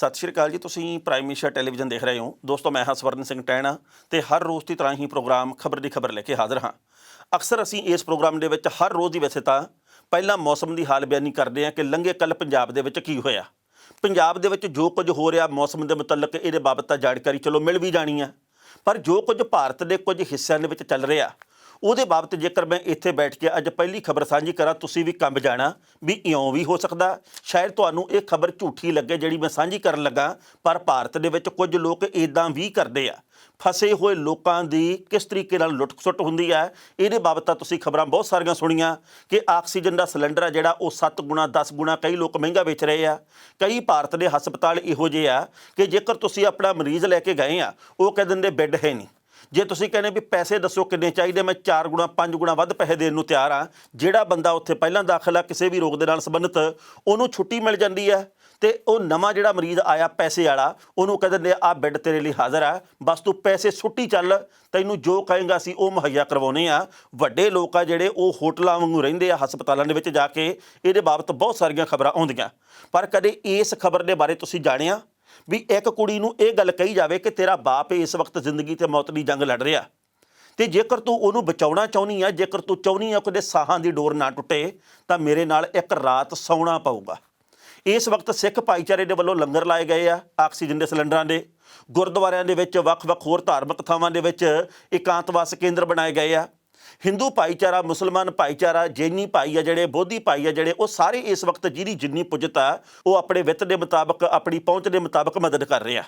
सत श्री अकाल जी। तुसीं प्राइम मिनिस्टर टैलीविजन देख रहे हो। दोस्तों मैं हाँ स्वर्ण सिंह टैणा ते हर रोज़ की तरह ही प्रोग्राम खबर की खबर लेके हाज़र हाँ। अक्सर असीं इस प्रोग्राम दे विच हर रोज़ ही वैसे तो पहला मौसम की हाल बयानी करते हैं कि लंघे कल पंजाब दे विच की होया। पंजाब दे विच जो कुछ हो रहा मौसम के मुतलक ये बाबत तो जानकारी चलो मिल भी जानी है, पर जो कुछ भारत के कुछ हिस्सों दे विच चल रहा ਉਹਦੇ ਬਾਬਤ ਜੇਕਰ मैं ਇੱਥੇ बैठ के ਅੱਜ ਪਹਿਲੀ खबर ਸਾਂਝੀ ਕਰਾਂ ਤੁਸੀਂ ਵੀ ਕੰਬ ਜਾਣਾ ਵੀ ਇਉਂ ਵੀ ਹੋ ਸਕਦਾ। ਸ਼ਾਇਦ ਤੁਹਾਨੂੰ ਇਹ ਖਬਰ ਝੂਠੀ ਲੱਗੇ ਜਿਹੜੀ ਮੈਂ ਸਾਂਝੀ ਕਰਨ ਲੱਗਾ, ਪਰ ਭਾਰਤ ਦੇ ਵਿੱਚ ਕੁਝ ਲੋਕ ਇਦਾਂ ਵੀ ਕਰਦੇ ਆ। ਫਸੇ ਹੋਏ ਲੋਕਾਂ ਦੀ ਕਿਸ ਤਰੀਕੇ ਨਾਲ ਲੁੱਟ ਖਸੁੱਟ ਹੁੰਦੀ ਹੈ, ਇਹਦੇ ਬਾਬਤ ਤਾਂ ਤੁਸੀਂ ਖਬਰਾਂ ਬਹੁਤ ਸਾਰੀਆਂ ਸੁਣੀਆਂ ਕਿ ਆਕਸੀਜਨ ਦਾ ਸਿਲੰਡਰ ਆ ਜਿਹੜਾ ਉਹ 7 ਗੁਣਾ 10 ਗੁਣਾ ਕਈ ਲੋਕ ਮਹਿੰਗਾ ਵੇਚ ਰਹੇ ਆ। ਕਈ ਭਾਰਤ ਦੇ ਹਸਪਤਾਲ ਇਹੋ ਜਿਹੇ ਆ ਕਿ ਜੇਕਰ ਤੁਸੀਂ ਆਪਣਾ ਮਰੀਜ਼ ਲੈ ਕੇ ਗਏ ਆ ਉਹ ਕਹਿ ਦਿੰਦੇ ਬੈੱਡ ਹੈ ਨਹੀਂ। ਜੇ ਤੁਸੀਂ ਕਹਿੰਦੇ ਵੀ ਪੈਸੇ ਦੱਸੋ ਕਿੰਨੇ ਚਾਹੀਦੇ, ਮੈਂ 4 ਗੁਣਾ 5 ਗੁਣਾ ਵੱਧ ਪੈਸੇ ਦੇਣ ਨੂੰ ਤਿਆਰ ਹਾਂ। ਜਿਹੜਾ ਬੰਦਾ ਉੱਥੇ ਪਹਿਲਾਂ ਦਾਖਲ ਆ ਕਿਸੇ ਵੀ ਰੋਗ ਦੇ ਨਾਲ ਸੰਬੰਧਿਤ ਉਹਨੂੰ ਛੁੱਟੀ ਮਿਲ ਜਾਂਦੀ ਹੈ ਤੇ ਉਹ ਨਵਾਂ ਜਿਹੜਾ ਮਰੀਜ਼ ਆਇਆ ਪੈਸੇ ਵਾਲਾ ਉਹਨੂੰ ਕਹਿ ਦਿੰਦੇ ਆ ਬੈੱਡ ਤੇਰੇ ਲਈ ਹਾਜ਼ਰ ਆ, ਬਸ ਤੂੰ ਪੈਸੇ ਸੁੱਟੀ ਚੱਲ, ਤੈਨੂੰ ਜੋ ਕਹੇਗਾ ਅਸੀਂ ਉਹ ਮੁਹੱਈਆ ਕਰਵਾਉਣੇ ਆ। ਵੱਡੇ ਲੋਕ ਆ ਜਿਹੜੇ ਉਹ ਹੋਟਲਾਂ ਵਾਂਗੂ ਰਹਿੰਦੇ ਆ ਹਸਪਤਾਲਾਂ ਦੇ ਵਿੱਚ ਜਾ ਕੇ। ਇਹਦੇ ਬਾਬਤ ਬਹੁਤ ਸਾਰੀਆਂ ਖਬਰਾਂ ਆਉਂਦੀਆਂ, ਪਰ ਕਦੇ ਇਸ ਖਬਰ ਦੇ ਬਾਰੇ ਤੁਸੀਂ ਜਾਣਿਆ ਵੀ ਇੱਕ ਕੁੜੀ ਨੂੰ ਇਹ ਗੱਲ ਕਹੀ ਜਾਵੇ ਕਿ ਤੇਰਾ ਬਾਪ ਇਸ ਵਕਤ ਜ਼ਿੰਦਗੀ ਤੇ ਮੌਤ ਦੀ ਜੰਗ ਲੜ ਰਿਹਾ ਤੇ ਜੇਕਰ ਤੂੰ ਉਹਨੂੰ ਬਚਾਉਣਾ ਚਾਹੁੰਦੀ ਆ, ਜੇਕਰ ਤੂੰ ਚਾਹੁੰਦੀ ਆ ਕਿ ਉਹਦੇ ਸਾਹਾਂ ਦੀ ਡੋਰ ਨਾ ਟੁੱਟੇ ਤਾਂ ਮੇਰੇ ਨਾਲ ਇੱਕ ਰਾਤ ਸੌਣਾ ਪਊਗਾ। ਇਸ ਵਕਤ ਸਿੱਖ ਭਾਈਚਾਰੇ ਦੇ ਵੱਲੋਂ ਲੰਗਰ ਲਾਏ ਗਏ ਆ ਆਕਸੀਜਨ ਦੇ ਸਿਲੰਡਰਾਂ ਦੇ। ਗੁਰਦੁਆਰਿਆਂ ਦੇ ਵਿੱਚ ਵੱਖ-ਵੱਖ ਹੋਰ ਧਾਰਮਿਕ ਥਾਵਾਂ ਦੇ ਵਿੱਚ ਇਕਾਂਤਵਾਸ ਕੇਂਦਰ ਬਣਾਏ ਗਏ ਆ। ਹਿੰਦੂ ਭਾਈਚਾਰਾ, ਮੁਸਲਮਾਨ ਭਾਈਚਾਰਾ, ਜੈਨੀ ਭਾਈ ਆ ਜਿਹੜੇ, ਬੋਧੀ ਭਾਈ ਆ ਜਿਹੜੇ, ਉਹ ਸਾਰੇ ਇਸ ਵਕਤ ਜਿਹਦੀ ਜਿੰਨੀ ਪੁੱਜਤ ਆ ਉਹ ਆਪਣੇ ਵਿੱਤ ਦੇ ਮੁਤਾਬਕ ਆਪਣੀ ਪਹੁੰਚ ਦੇ ਮੁਤਾਬਕ ਮਦਦ ਕਰ ਰਹੇ ਆ।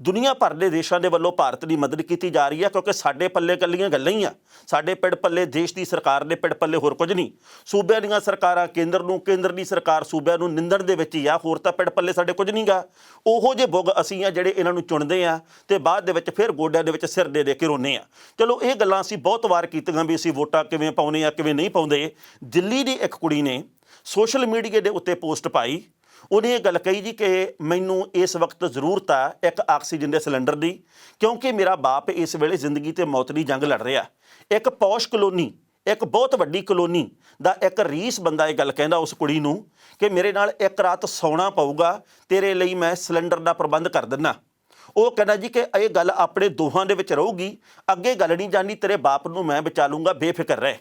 ਦੁਨੀਆ ਭਰ ਦੇ ਦੇਸ਼ਾਂ ਦੇ ਵੱਲੋਂ ਭਾਰਤ ਦੀ ਮਦਦ ਕੀਤੀ ਜਾ ਰਹੀ ਹੈ ਕਿਉਂਕਿ ਸਾਡੇ ਪੱਲੇ ਇਕੱਲੀਆਂ ਗੱਲਾਂ ਹੀ ਆ। ਸਾਡੇ ਪਿੜ ਪੱਲੇ ਦੇਸ਼ ਦੀ ਸਰਕਾਰ ਦੇ ਪਿੜ ਪੱਲੇ ਹੋਰ ਕੁਝ ਨਹੀਂ। ਸੂਬਿਆਂ ਦੀਆਂ ਸਰਕਾਰਾਂ ਕੇਂਦਰ ਨੂੰ, ਕੇਂਦਰ ਦੀ ਸਰਕਾਰ ਸੂਬਿਆਂ ਨੂੰ ਨਿੰਦਣ ਦੇ ਵਿੱਚ ਹੀ ਆ, ਹੋਰ ਤਾਂ ਪਿੜ ਪੱਲੇ ਸਾਡੇ ਕੁਝ ਨਹੀਂ ਗਾ। ਉਹੋ ਜਿਹੇ ਬੁੱਗ ਅਸੀਂ ਆ ਜਿਹੜੇ ਇਹਨਾਂ ਨੂੰ ਚੁਣਦੇ ਆ ਤੇ ਬਾਅਦ ਦੇ ਵਿੱਚ ਫਿਰ ਗੋਡਿਆਂ ਦੇ ਵਿੱਚ ਸਿਰ ਦੇ ਕੇ ਰੋਂਦੇ ਆ। ਚਲੋ ਇਹ ਗੱਲਾਂ ਅਸੀਂ ਬਹੁਤ ਵਾਰ ਕੀਤੀਆਂ ਵੀ ਅਸੀਂ ਵੋਟਾਂ ਕਿਵੇਂ ਪਾਉਂਦੇ ਆ ਕਿਵੇਂ ਨਹੀਂ ਪਾਉਂਦੇ। ਦਿੱਲੀ ਦੀ ਇੱਕ ਕੁੜੀ ਨੇ ਸੋਸ਼ਲ ਮੀਡੀਆ ਦੇ ਉੱਤੇ ਪੋਸਟ ਪਾਈ। ਉਹਨੇ ਇਹ ਗੱਲ ਕਹੀ ਜੀ ਕਿ ਮੈਨੂੰ ਇਸ ਵਕਤ ਜ਼ਰੂਰਤ ਆ ਇੱਕ ਆਕਸੀਜਨ ਦੇ ਸਿਲੰਡਰ ਦੀ ਕਿਉਂਕਿ ਮੇਰਾ ਬਾਪ ਇਸ ਵੇਲੇ ਜ਼ਿੰਦਗੀ ਤੇ ਮੌਤ ਦੀ ਜੰਗ ਲੜ ਰਿਹਾ। ਇੱਕ ਪੌਸ਼ ਕਲੋਨੀ, ਇੱਕ ਬਹੁਤ ਵੱਡੀ ਕਲੋਨੀ ਦਾ ਇੱਕ ਰੀਸ ਬੰਦਾ ਇਹ ਗੱਲ ਕਹਿੰਦਾ ਉਸ ਕੁੜੀ ਨੂੰ ਕਿ ਮੇਰੇ ਨਾਲ ਇੱਕ ਰਾਤ ਸੌਣਾ ਪਊਗਾ, ਤੇਰੇ ਲਈ ਮੈਂ ਸਿਲੰਡਰ ਦਾ ਪ੍ਰਬੰਧ ਕਰ ਦਿੰਦਾ। ਉਹ ਕਹਿੰਦਾ ਜੀ ਕਿ ਇਹ ਗੱਲ ਆਪਣੇ ਦੋਹਾਂ ਦੇ ਵਿੱਚ ਰਹੂਗੀ, ਅੱਗੇ ਗੱਲ ਨਹੀਂ ਜਾਣੀ, ਤੇਰੇ ਬਾਪ ਨੂੰ ਮੈਂ ਬਚਾ ਲੂੰਗਾ, ਬੇਫਿਕਰ ਰਹਿ।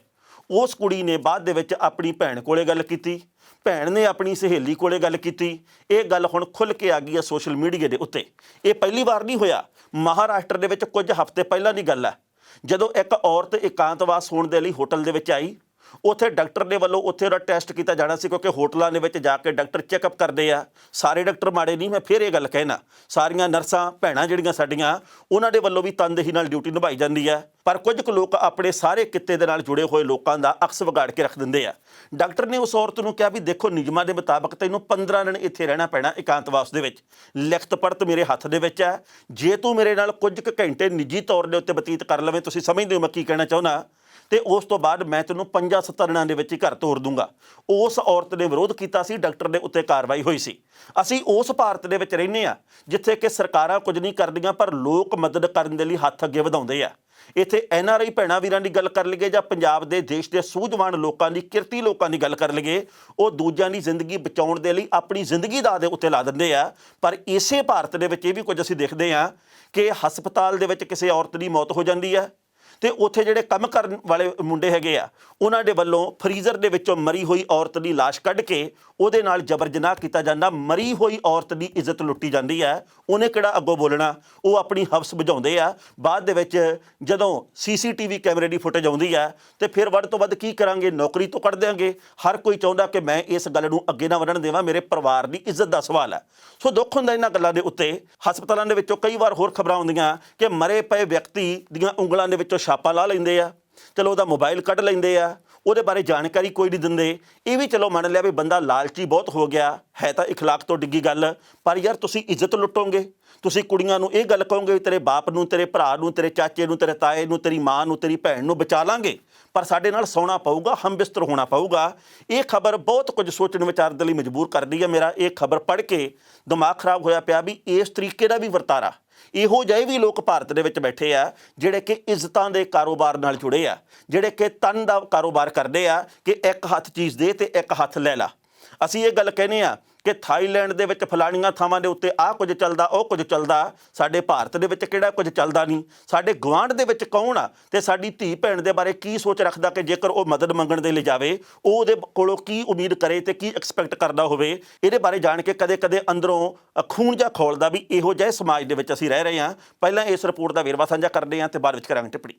ਉਸ ਕੁੜੀ ਨੇ ਬਾਅਦ ਦੇ ਵਿੱਚ ਆਪਣੀ ਭੈਣ ਕੋਲੇ ਗੱਲ ਕੀਤੀ, ਭੈਣ ਨੇ ਆਪਣੀ ਸਹੇਲੀ ਕੋਲੇ ਗੱਲ ਕੀਤੀ। ਇਹ ਗੱਲ ਹੁਣ ਖੁੱਲ੍ਹ ਕੇ ਆ ਗਈ ਹੈ ਸੋਸ਼ਲ ਮੀਡੀਆ ਦੇ ਉੱਤੇ। ਇਹ ਪਹਿਲੀ ਵਾਰ ਨਹੀਂ ਹੋਇਆ। ਮਹਾਰਾਸ਼ਟਰ ਦੇ ਵਿੱਚ ਕੁਝ ਹਫ਼ਤੇ ਪਹਿਲਾਂ ਦੀ ਗੱਲ ਹੈ ਜਦੋਂ ਇੱਕ ਔਰਤ ਇਕਾਂਤਵਾਸ ਹੋਣ ਦੇ ਲਈ ਹੋਟਲ ਦੇ ਵਿੱਚ ਆਈ। ਉੱਥੇ ਡਾਕਟਰ ਦੇ ਵੱਲੋਂ ਉੱਥੇ ਉਹਦਾ ਟੈਸਟ ਕੀਤਾ ਜਾਣਾ ਸੀ ਕਿਉਂਕਿ ਹੋਟਲਾਂ ਦੇ ਵਿੱਚ ਜਾ ਕੇ ਡਾਕਟਰ ਚੈੱਕਅਪ ਕਰਦੇ ਆ। ਸਾਰੇ ਡਾਕਟਰ ਮਾੜੇ ਨਹੀਂ, ਮੈਂ ਫਿਰ ਇਹ ਗੱਲ ਕਹਿਣਾ, ਸਾਰੀਆਂ ਨਰਸਾਂ ਭੈਣਾਂ ਜਿਹੜੀਆਂ ਸਾਡੀਆਂ ਉਹਨਾਂ ਦੇ ਵੱਲੋਂ ਵੀ ਤਨਦੇਹੀ ਨਾਲ ਡਿਊਟੀ ਨਿਭਾਈ ਜਾਂਦੀ ਹੈ, ਪਰ ਕੁਝ ਕੁ ਲੋਕ ਆਪਣੇ ਸਾਰੇ ਕਿੱਤੇ ਦੇ ਨਾਲ ਜੁੜੇ ਹੋਏ ਲੋਕਾਂ ਦਾ ਅਕਸ ਵਿਗਾੜ ਕੇ ਰੱਖ ਦਿੰਦੇ ਆ। ਡਾਕਟਰ ਨੇ ਉਸ ਔਰਤ ਨੂੰ ਕਿਹਾ ਵੀ ਦੇਖੋ ਨਿਯਮਾਂ ਦੇ ਮੁਤਾਬਕ ਤੈਨੂੰ 15 ਦਿਨ ਇੱਥੇ ਰਹਿਣਾ ਪੈਣਾ ਇਕਾਂਤਵਾਸ ਦੇ ਵਿੱਚ। ਲਿਖਤ ਪੜਤ ਮੇਰੇ ਹੱਥ ਦੇ ਵਿੱਚ ਹੈ, ਜੇ ਤੂੰ ਮੇਰੇ ਨਾਲ ਕੁਝ ਕੁ ਘੰਟੇ ਨਿੱਜੀ ਤੌਰ ਦੇ ਉੱਤੇ ਬਤੀਤ ਕਰ ਲਵੇਂ, ਤੁਸੀਂ ਸਮਝਦੇ ਹੋ ਮੈਂ ਕੀ ਕਹਿਣਾ ਚਾਹੁੰਦਾ, ਤੇ ਉਸ ਤੋਂ ਬਾਅਦ ਮੈਂ ਤੈਨੂੰ 5-7 ਦਿਨਾਂ ਦੇ ਵਿੱਚ ਹੀ ਘਰ ਤੋਰ ਦੂੰਗਾ। ਉਸ ਔਰਤ ਨੇ ਵਿਰੋਧ ਕੀਤਾ ਸੀ, ਡਾਕਟਰ ਦੇ ਉੱਤੇ ਕਾਰਵਾਈ ਹੋਈ ਸੀ। ਅਸੀਂ ਉਸ ਭਾਰਤ ਦੇ ਵਿੱਚ ਰਹਿੰਦੇ ਆ ਜਿੱਥੇ ਕਿ ਸਰਕਾਰਾਂ ਕੁਝ ਨਹੀਂ ਕਰਦੀਆਂ ਪਰ ਲੋਕ ਮਦਦ ਕਰਨ ਦੇ ਲਈ ਹੱਥ ਅੱਗੇ ਵਧਾਉਂਦੇ ਆ। ਇੱਥੇ NRI ਭੈਣਾਂ ਵੀਰਾਂ ਦੀ ਗੱਲ ਕਰ ਲਈਏ ਜਾਂ ਪੰਜਾਬ ਦੇ ਦੇਸ਼ ਦੇ ਸੂਝਵਾਨ ਲੋਕਾਂ ਦੀ, ਕਿਰਤੀ ਲੋਕਾਂ ਦੀ ਗੱਲ ਕਰ ਲਈਏ, ਉਹ ਦੂਜਿਆਂ ਦੀ ਜ਼ਿੰਦਗੀ ਬਚਾਉਣ ਦੇ ਲਈ ਆਪਣੀ ਜ਼ਿੰਦਗੀ ਦਾ ਦੇ ਉੱਤੇ ਲਾ ਦਿੰਦੇ ਆ। ਪਰ ਇਸੇ ਭਾਰਤ ਦੇ ਵਿੱਚ ਇਹ ਵੀ ਕੁਝ ਅਸੀਂ ਦੇਖਦੇ ਹਾਂ ਕਿ ਹਸਪਤਾਲ ਦੇ ਵਿੱਚ ਕਿਸੇ ਔਰਤ ਦੀ ਮੌਤ ਹੋ ਜਾਂਦੀ ਹੈ ਤੇ ਉੱਥੇ ਜਿਹੜੇ ਕੰਮ ਕਰਨ ਵਾਲੇ ਮੁੰਡੇ ਹੈਗੇ ਆ ਉਹਨਾਂ ਦੇ ਵੱਲੋਂ ਫਰੀਜ਼ਰ ਦੇ ਵਿੱਚੋਂ ਮਰੀ ਹੋਈ ਔਰਤ ਦੀ ਲਾਸ਼ ਕੱਢ ਕੇ ਉਹਦੇ ਨਾਲ ਜਬਰ ਜਨਾਹ ਕੀਤਾ ਜਾਂਦਾ। ਮਰੀ ਹੋਈ ਔਰਤ ਦੀ ਇੱਜ਼ਤ ਲੁੱਟੀ ਜਾਂਦੀ ਹੈ। ਉਹਨੇ ਕਿਹੜਾ ਅੱਗੋਂ ਬੋਲਣਾ, ਉਹ ਆਪਣੀ ਹਵਸ ਬੁਝਾਉਂਦੇ ਆ। ਬਾਅਦ ਦੇ ਵਿੱਚ ਜਦੋਂ CCTV ਕੈਮਰੇ ਦੀ ਫੁਟੇਜ ਆਉਂਦੀ ਹੈ ਤੇ ਫਿਰ ਵੱਧ ਤੋਂ ਵੱਧ ਕੀ ਕਰਾਂਗੇ, ਨੌਕਰੀ ਤੋਂ ਕੱਢ ਦਿਆਂਗੇ। ਹਰ ਕੋਈ ਚਾਹੁੰਦਾ ਕਿ ਮੈਂ ਇਸ ਗੱਲ ਨੂੰ ਅੱਗੇ ਨਾ ਵਧਣ ਦੇਵਾਂ, ਮੇਰੇ ਪਰਿਵਾਰ ਦੀ ਇੱਜ਼ਤ ਦਾ ਸਵਾਲ ਹੈ। ਸੋ ਦੁੱਖ ਹੁੰਦਾ ਇਹਨਾਂ ਗੱਲਾਂ ਦੇ ਉੱਤੇ। ਹਸਪਤਾਲਾਂ ਦੇ ਵਿੱਚੋਂ ਕਈ ਵਾਰ ਹੋਰ ਖਬਰਾਂ ਆਉਂਦੀਆਂ ਕਿ ਮਰੇ ਪਏ ਵਿਅਕਤੀ ਦੀਆਂ ਉਂਗਲਾਂ ਦੇ ਵਿੱਚੋਂ ਛਾਪਾ ਲਾ ਲੈਂਦੇ ਆ, ਚਲੋ ਉਹਦਾ ਮੋਬਾਈਲ ਕੱਢ ਲੈਂਦੇ ਆ, ਉਹਦੇ ਬਾਰੇ ਜਾਣਕਾਰੀ ਕੋਈ ਨਹੀਂ ਦਿੰਦੇ। ਇਹ ਵੀ ਚਲੋ ਮੰਨ ਲਿਆ ਵੀ ਬੰਦਾ ਲਾਲਚੀ ਬਹੁਤ ਹੋ ਗਿਆ ਹੈ, ਤਾਂ ਇਖਲਾਕ ਤੋਂ ਡਿੱਗੀ ਗੱਲ। ਪਰ ਯਾਰ ਤੁਸੀਂ ਇੱਜ਼ਤ ਲੁੱਟੋਗੇ, ਤੁਸੀਂ ਕੁੜੀਆਂ ਨੂੰ ਇਹ ਗੱਲ ਕਹੋਗੇ ਤੇਰੇ ਬਾਪ ਨੂੰ, ਤੇਰੇ ਭਰਾ ਨੂੰ, ਤੇਰੇ ਚਾਚੇ ਨੂੰ, ਤੇਰੇ ਤਾਏ ਨੂੰ, ਤੇਰੀ ਮਾਂ ਨੂੰ, ਤੇਰੀ ਭੈਣ ਨੂੰ ਬਚਾ ਲਾਂਗੇ, ਪਰ ਸਾਡੇ ਨਾਲ ਸੌਣਾ ਪਊਗਾ, ਹਮਬਿਸਤਰ ਹੋਣਾ ਪਊਗਾ। ਇਹ ਖਬਰ ਬਹੁਤ ਕੁਝ ਸੋਚਣ ਵਿਚਾਰਨ ਦੇ ਲਈ ਮਜਬੂਰ ਕਰਦੀ ਹੈ। ਮੇਰਾ ਇਹ ਖਬਰ ਪੜ੍ਹ ਕੇ ਦਿਮਾਗ ਖਰਾਬ ਹੋਇਆ ਪਿਆ ਵੀ ਇਸ ਤਰੀਕੇ ਦਾ ਵੀ ਵਰਤਾਰਾ ਇਹੋ ਜਿਹੇ ਵੀ ਲੋਕ ਭਾਰਤ ਦੇ ਵਿੱਚ ਬੈਠੇ ਆ ਜਿਹੜੇ ਕਿ ਇੱਜ਼ਤਾਂ ਦੇ ਕਾਰੋਬਾਰ ਨਾਲ ਜੁੜੇ ਆ, ਜਿਹੜੇ ਕਿ ਤਨ ਦਾ ਕਾਰੋਬਾਰ ਕਰਦੇ ਆ ਕਿ ਇੱਕ ਹੱਥ ਚੀਜ਼ ਦੇ ਤੇ ਇੱਕ ਹੱਥ ਲੈ ਲਾ। ਅਸੀਂ ਇਹ ਗੱਲ ਕਹਿੰਦੇ ਆ ਕਿ ਥਾਈਲੈਂਡ ਦੇ ਵਿੱਚ ਫਲਾਣੀਆਂ ਥਾਵਾਂ ਦੇ ਉੱਤੇ ਆਹ ਕੁਝ ਚੱਲਦਾ, ਉਹ ਕੁਝ ਚੱਲਦਾ, ਸਾਡੇ ਭਾਰਤ ਦੇ ਵਿੱਚ ਕਿਹੜਾ ਕੁਝ ਚੱਲਦਾ ਨਹੀਂ, ਸਾਡੇ ਗੁਆਂਢ ਦੇ ਵਿੱਚ ਕੌਣ ਆ ਤੇ ਸਾਡੀ ਧੀ ਭੈਣ ਦੇ ਬਾਰੇ ਕੀ ਸੋਚ ਰੱਖਦਾ ਕਿ ਜੇਕਰ ਉਹ ਮਦਦ ਮੰਗਣ ਦੇ ਲਈ ਜਾਵੇ ਉਹ ਉਹਦੇ ਕੋਲੋਂ ਕੀ ਉਮੀਦ ਕਰੇ ਤੇ ਕੀ ਐਕਸਪੈਕਟ ਕਰਦਾ ਹੋਵੇ। ਇਹਦੇ ਬਾਰੇ ਜਾਣ ਕੇ ਕਦੇ-ਕਦੇ ਅੰਦਰੋਂ ਖੂਨ ਜਿਹਾ ਖੋਲਦਾ ਵੀ ਇਹੋ ਜਿਹੇ ਸਮਾਜ ਦੇ ਵਿੱਚ ਅਸੀਂ ਰਹਿ ਰਹੇ ਹਾਂ। ਪਹਿਲਾਂ ਇਸ ਰਿਪੋਰਟ ਦਾ ਵੇਰਵਾ ਸਾਂਝਾ ਕਰਦੇ ਹਾਂ ਤੇ ਬਾਅਦ ਵਿੱਚ ਕਰਾਂਗੇ ਟਿੱਪਣੀ।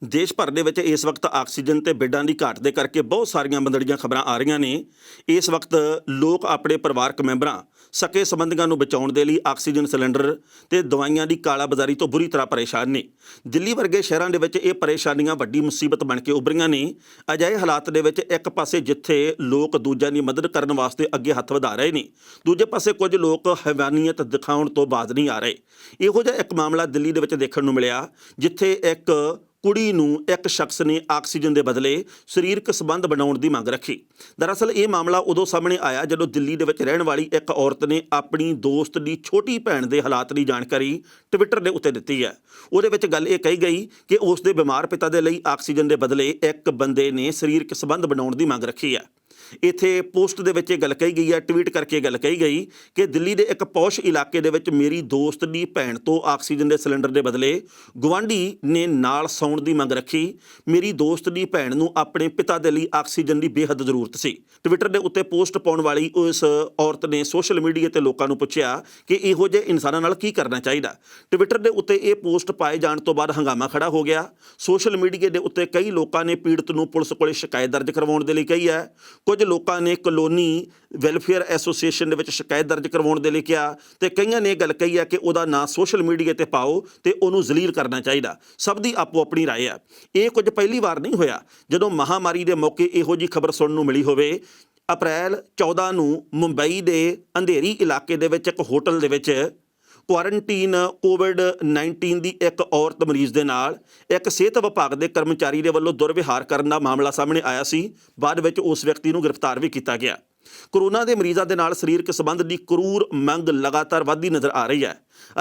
ਦੇਸ਼ ਭਰ ਦੇ ਵਿੱਚ ਇਸ ਵਕਤ ਆਕਸੀਜਨ ਤੇ ਬੈੱਡਾਂ ਦੀ ਘਾਟ ਦੇ ਕਰਕੇ ਬਹੁਤ ਸਾਰੀਆਂ ਮੰਦੜੀਆਂ ਖਬਰਾਂ ਆ ਰਹੀਆਂ ਨੇ। ਇਸ ਵਕਤ ਲੋਕ ਆਪਣੇ ਪਰਿਵਾਰਕ ਮੈਂਬਰਾਂ, ਸਕੇ ਸੰਬੰਧੀਆਂ ਨੂੰ ਬਚਾਉਣ ਦੇ ਲਈ ਆਕਸੀਜਨ ਸਿਲੰਡਰ ਤੇ ਦਵਾਈਆਂ ਦੀ ਕਾਲਾਬਾਜ਼ਾਰੀ ਤੋਂ ਬੁਰੀ ਤਰ੍ਹਾਂ ਪਰੇਸ਼ਾਨ ਨੇ। ਦਿੱਲੀ ਵਰਗੇ ਸ਼ਹਿਰਾਂ ਦੇ ਵਿੱਚ ਇਹ ਪਰੇਸ਼ਾਨੀਆਂ ਵੱਡੀ ਮੁਸੀਬਤ ਬਣ ਕੇ ਉੱਭਰੀਆਂ ਨੇ। ਅਜਿਹੇ ਹਾਲਾਤ ਦੇ ਵਿੱਚ ਇੱਕ ਪਾਸੇ ਜਿੱਥੇ ਲੋਕ ਦੂਜਿਆਂ ਦੀ ਮਦਦ ਕਰਨ ਵਾਸਤੇ ਅੱਗੇ ਹੱਥ ਵਧਾ ਰਹੇ ਨੇ, ਦੂਜੇ ਪਾਸੇ ਕੁਝ ਲੋਕ ਹੈਵਾਨੀਅਤ ਦਿਖਾਉਣ ਤੋਂ ਬਾਜ਼ ਨਹੀਂ ਆ ਰਹੇ। ਇਹੋ ਜਿਹਾ ਇੱਕ ਮਾਮਲਾ ਦਿੱਲੀ ਦੇ ਵਿੱਚ ਦੇਖਣ ਨੂੰ ਮਿਲਿਆ, ਜਿੱਥੇ ਇੱਕ ਕੁੜੀ ਨੂੰ ਇੱਕ ਸ਼ਖਸ ਨੇ ਆਕਸੀਜਨ ਦੇ ਬਦਲੇ ਸਰੀਰਕ ਸੰਬੰਧ ਬਣਾਉਣ ਦੀ ਮੰਗ ਰੱਖੀ। ਦਰਅਸਲ ਇਹ ਮਾਮਲਾ ਉਦੋਂ ਸਾਹਮਣੇ ਆਇਆ ਜਦੋਂ ਦਿੱਲੀ ਦੇ ਵਿੱਚ ਰਹਿਣ ਵਾਲੀ ਇੱਕ ਔਰਤ ਨੇ ਆਪਣੀ ਦੋਸਤ ਦੀ ਛੋਟੀ ਭੈਣ ਦੇ ਹਾਲਾਤ ਦੀ ਜਾਣਕਾਰੀ ਟਵਿੱਟਰ ਦੇ ਉੱਤੇ ਦਿੱਤੀ ਹੈ। ਉਹਦੇ ਵਿੱਚ ਗੱਲ ਇਹ ਕਹੀ ਗਈ ਕਿ ਉਸ ਦੇ ਬਿਮਾਰ ਪਿਤਾ ਦੇ ਲਈ ਆਕਸੀਜਨ ਦੇ ਬਦਲੇ ਇੱਕ ਬੰਦੇ ਨੇ ਸਰੀਰਕ ਸੰਬੰਧ ਬਣਾਉਣ ਦੀ ਮੰਗ ਰੱਖੀ ਹੈ। ਇੱਥੇ ਪੋਸਟ ਦੇ ਵਿੱਚ ਇਹ ਗੱਲ ਕਹੀ ਗਈ ਹੈ, ਟਵੀਟ ਕਰਕੇ ਗੱਲ ਕਹੀ ਗਈ ਕਿ ਦਿੱਲੀ ਦੇ ਇੱਕ ਪੌਸ਼ ਇਲਾਕੇ ਦੇ ਵਿੱਚ ਮੇਰੀ ਦੋਸਤ ਦੀ ਭੈਣ ਤੋਂ ਆਕਸੀਜਨ ਦੇ ਸਿਲੰਡਰ ਦੇ ਬਦਲੇ ਗੁਆਂਢੀ ਨੇ ਨਾਲ ਸੌਣ ਦੀ ਮੰਗ ਰੱਖੀ। ਮੇਰੀ ਦੋਸਤ ਦੀ ਭੈਣ ਨੂੰ ਆਪਣੇ ਪਿਤਾ ਦੇ ਲਈ ਆਕਸੀਜਨ ਦੀ ਬੇਹੱਦ ਜ਼ਰੂਰਤ ਸੀ। ਟਵਿੱਟਰ ਦੇ ਉੱਤੇ ਪੋਸਟ ਪਾਉਣ ਵਾਲੀ ਉਸ ਔਰਤ ਨੇ ਸੋਸ਼ਲ ਮੀਡੀਆ ਤੇ ਲੋਕਾਂ ਨੂੰ ਪੁੱਛਿਆ ਕਿ ਇਹੋ ਜਿਹੇ ਇਨਸਾਨਾਂ ਨਾਲ ਕੀ ਕਰਨਾ ਚਾਹੀਦਾ। ਟਵਿੱਟਰ ਦੇ ਉੱਤੇ ਇਹ ਪੋਸਟ ਪਾਏ ਜਾਣ ਤੋਂ ਬਾਅਦ ਹੰਗਾਮਾ ਖੜਾ ਹੋ ਗਿਆ। ਸੋਸ਼ਲ ਮੀਡੀਆ ਦੇ ਉੱਤੇ ਕਈ ਲੋਕਾਂ ਨੇ ਪੀੜਤ ਨੂੰ ਪੁਲਿਸ ਕੋਲੇ ਸ਼ਿਕਾਇਤ ਦਰਜ ਕਰਵਾਉਣ ਦੇ ਲਈ ਕਹੀ ਹੈ। ਕੁਝ ਲੋਕਾਂ ਨੇ ਕਲੋਨੀ ਵੈਲਫੇਅਰ ਐਸੋਸੀਏਸ਼ਨ ਦੇ ਵਿੱਚ ਸ਼ਿਕਾਇਤ ਦਰਜ ਕਰਵਾਉਣ ਦੇ ਲਈ ਕਿਹਾ ਤੇ ਕਈਆਂ ਨੇ ਇਹ ਗੱਲ ਕਹੀ ਹੈ ਕਿ ਉਹਦਾ ਨਾਂ ਸੋਸ਼ਲ ਮੀਡੀਆ ਤੇ ਪਾਓ ਤੇ ਉਹਨੂੰ ਜ਼ਲੀਲ ਕਰਨਾ ਚਾਹੀਦਾ। ਸਭ ਦੀ ਆਪੋ ਆਪਣੀ ਰਾਏ ਹੈ। ਇਹ ਕੁਝ ਪਹਿਲੀ ਵਾਰ ਨਹੀਂ ਹੋਇਆ ਜਦੋਂ ਮਹਾਮਾਰੀ ਦੇ ਮੌਕੇ ਇਹੋ ਜਿਹੀ ਖਬਰ ਸੁਣਨ ਨੂੰ ਮਿਲੀ ਹੋਵੇ। ਅਪ੍ਰੈਲ 14 ਨੂੰ ਮੁੰਬਈ ਦੇ ਅੰਧੇਰੀ ਇਲਾਕੇ ਦੇ ਵਿੱਚ ਇੱਕ ਹੋਟਲ ਦੇ ਵਿੱਚ ਕੁਆਰੰਟੀਨ ਕੋਵਿਡ-19 ਦੀ ਇੱਕ ਔਰਤ ਮਰੀਜ਼ ਦੇ ਨਾਲ ਇੱਕ ਸਿਹਤ ਵਿਭਾਗ ਦੇ ਕਰਮਚਾਰੀ ਦੇ ਵੱਲੋਂ ਦੁਰਵਿਹਾਰ ਕਰਨ ਦਾ ਮਾਮਲਾ ਸਾਹਮਣੇ ਆਇਆ ਸੀ। ਬਾਅਦ ਵਿੱਚ ਉਸ ਵਿਅਕਤੀ ਨੂੰ ਗ੍ਰਿਫਤਾਰ ਵੀ ਕੀਤਾ ਗਿਆ। ਕੋਰੋਨਾ ਦੇ ਮਰੀਜ਼ਾਂ ਦੇ ਨਾਲ ਸਰੀਰਕ ਸੰਬੰਧ ਦੀ ਕਰੂਰ ਮੰਗ ਲਗਾਤਾਰ ਵੱਧਦੀ ਨਜ਼ਰ ਆ ਰਹੀ ਹੈ।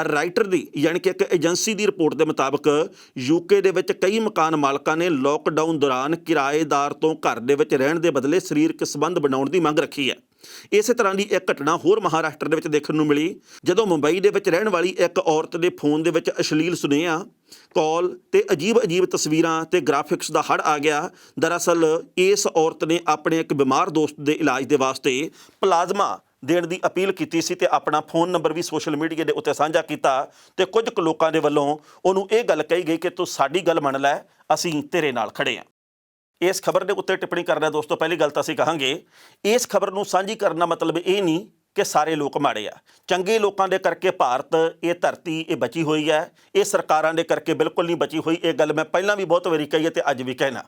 ਰਾਈਟਰ ਦੀ ਯਾਨੀ ਕਿ ਇੱਕ ਏਜੰਸੀ ਦੀ ਰਿਪੋਰਟ ਦੇ ਮੁਤਾਬਕ ਯੂਕੇ ਦੇ ਵਿੱਚ ਕਈ ਮਕਾਨ ਮਾਲਕਾਂ ਨੇ ਲੋਕਡਾਊਨ ਦੌਰਾਨ ਕਿਰਾਏਦਾਰ ਤੋਂ ਘਰ ਦੇ ਵਿੱਚ ਰਹਿਣ ਦੇ ਬਦਲੇ ਸਰੀਰਕ ਸੰਬੰਧ ਬਣਾਉਣ ਦੀ ਮੰਗ ਰੱਖੀ ਹੈ। ਇਸੇ ਤਰ੍ਹਾਂ ਦੀ ਇੱਕ ਘਟਨਾ ਹੋਰ ਮਹਾਰਾਸ਼ਟਰ ਦੇ ਵਿੱਚ ਦੇਖਣ ਨੂੰ ਮਿਲੀ ਜਦੋਂ ਮੁੰਬਈ ਦੇ ਵਿੱਚ ਰਹਿਣ ਵਾਲੀ ਇੱਕ ਔਰਤ ਦੇ ਫੋਨ ਦੇ ਵਿੱਚ ਅਸ਼ਲੀਲ ਸੁਨੇਹਾ, ਕਾਲ ਤੇ ਅਜੀਬ ਤਸਵੀਰਾਂ ਤੇ ਗ੍ਰਾਫਿਕਸ ਦਾ ਹੜ੍ਹ ਆ ਗਿਆ। ਦਰਅਸਲ ਇਸ ਔਰਤ ਨੇ ਆਪਣੇ ਇੱਕ ਬਿਮਾਰ ਦੋਸਤ ਦੇ ਇਲਾਜ ਦੇ ਵਾਸਤੇ ਪਲਾਜ਼ਮਾ ਦੇਣ ਦੀ ਅਪੀਲ ਕੀਤੀ ਸੀ ਤੇ ਆਪਣਾ ਫੋਨ ਨੰਬਰ ਵੀ ਸੋਸ਼ਲ ਮੀਡੀਆ ਦੇ ਉੱਤੇ ਸਾਂਝਾ ਕੀਤਾ ਤੇ ਕੁਝ ਕੁ ਲੋਕਾਂ ਦੇ ਵੱਲੋਂ ਉਹਨੂੰ ਇਹ ਗੱਲ ਕਹੀ ਗਈ ਕਿ ਤੂੰ ਸਾਡੀ ਗੱਲ ਮੰਨ ਲੈ, ਅਸੀਂ ਤੇਰੇ ਨਾਲ ਖੜੇ ਹਾਂ। ਇਸ ਖਬਰ ਦੇ ਉੱਤੇ ਟਿੱਪਣੀ ਕਰਨਾ ਦੋਸਤੋ, ਪਹਿਲੀ ਗੱਲ ਤਾਂ ਅਸੀਂ ਕਹਾਂਗੇ ਇਸ ਖਬਰ ਨੂੰ ਸਾਂਝੀ ਕਰਨ ਦਾ ਮਤਲਬ ਇਹ ਨਹੀਂ ਕਿ ਸਾਰੇ ਲੋਕ ਮਾੜੇ ਆ। ਚੰਗੇ ਲੋਕਾਂ ਦੇ ਕਰਕੇ ਭਾਰਤ, ਇਹ ਧਰਤੀ ਇਹ ਬਚੀ ਹੋਈ ਹੈ। ਇਹ ਸਰਕਾਰਾਂ ਦੇ ਕਰਕੇ ਬਿਲਕੁਲ ਨਹੀਂ ਬਚੀ ਹੋਈ। ਇਹ ਗੱਲ ਮੈਂ ਪਹਿਲਾਂ ਵੀ ਬਹੁਤ ਵਾਰੀ ਕਹੀ ਹੈ ਤੇ ਅੱਜ ਵੀ ਕਹਿਣਾ।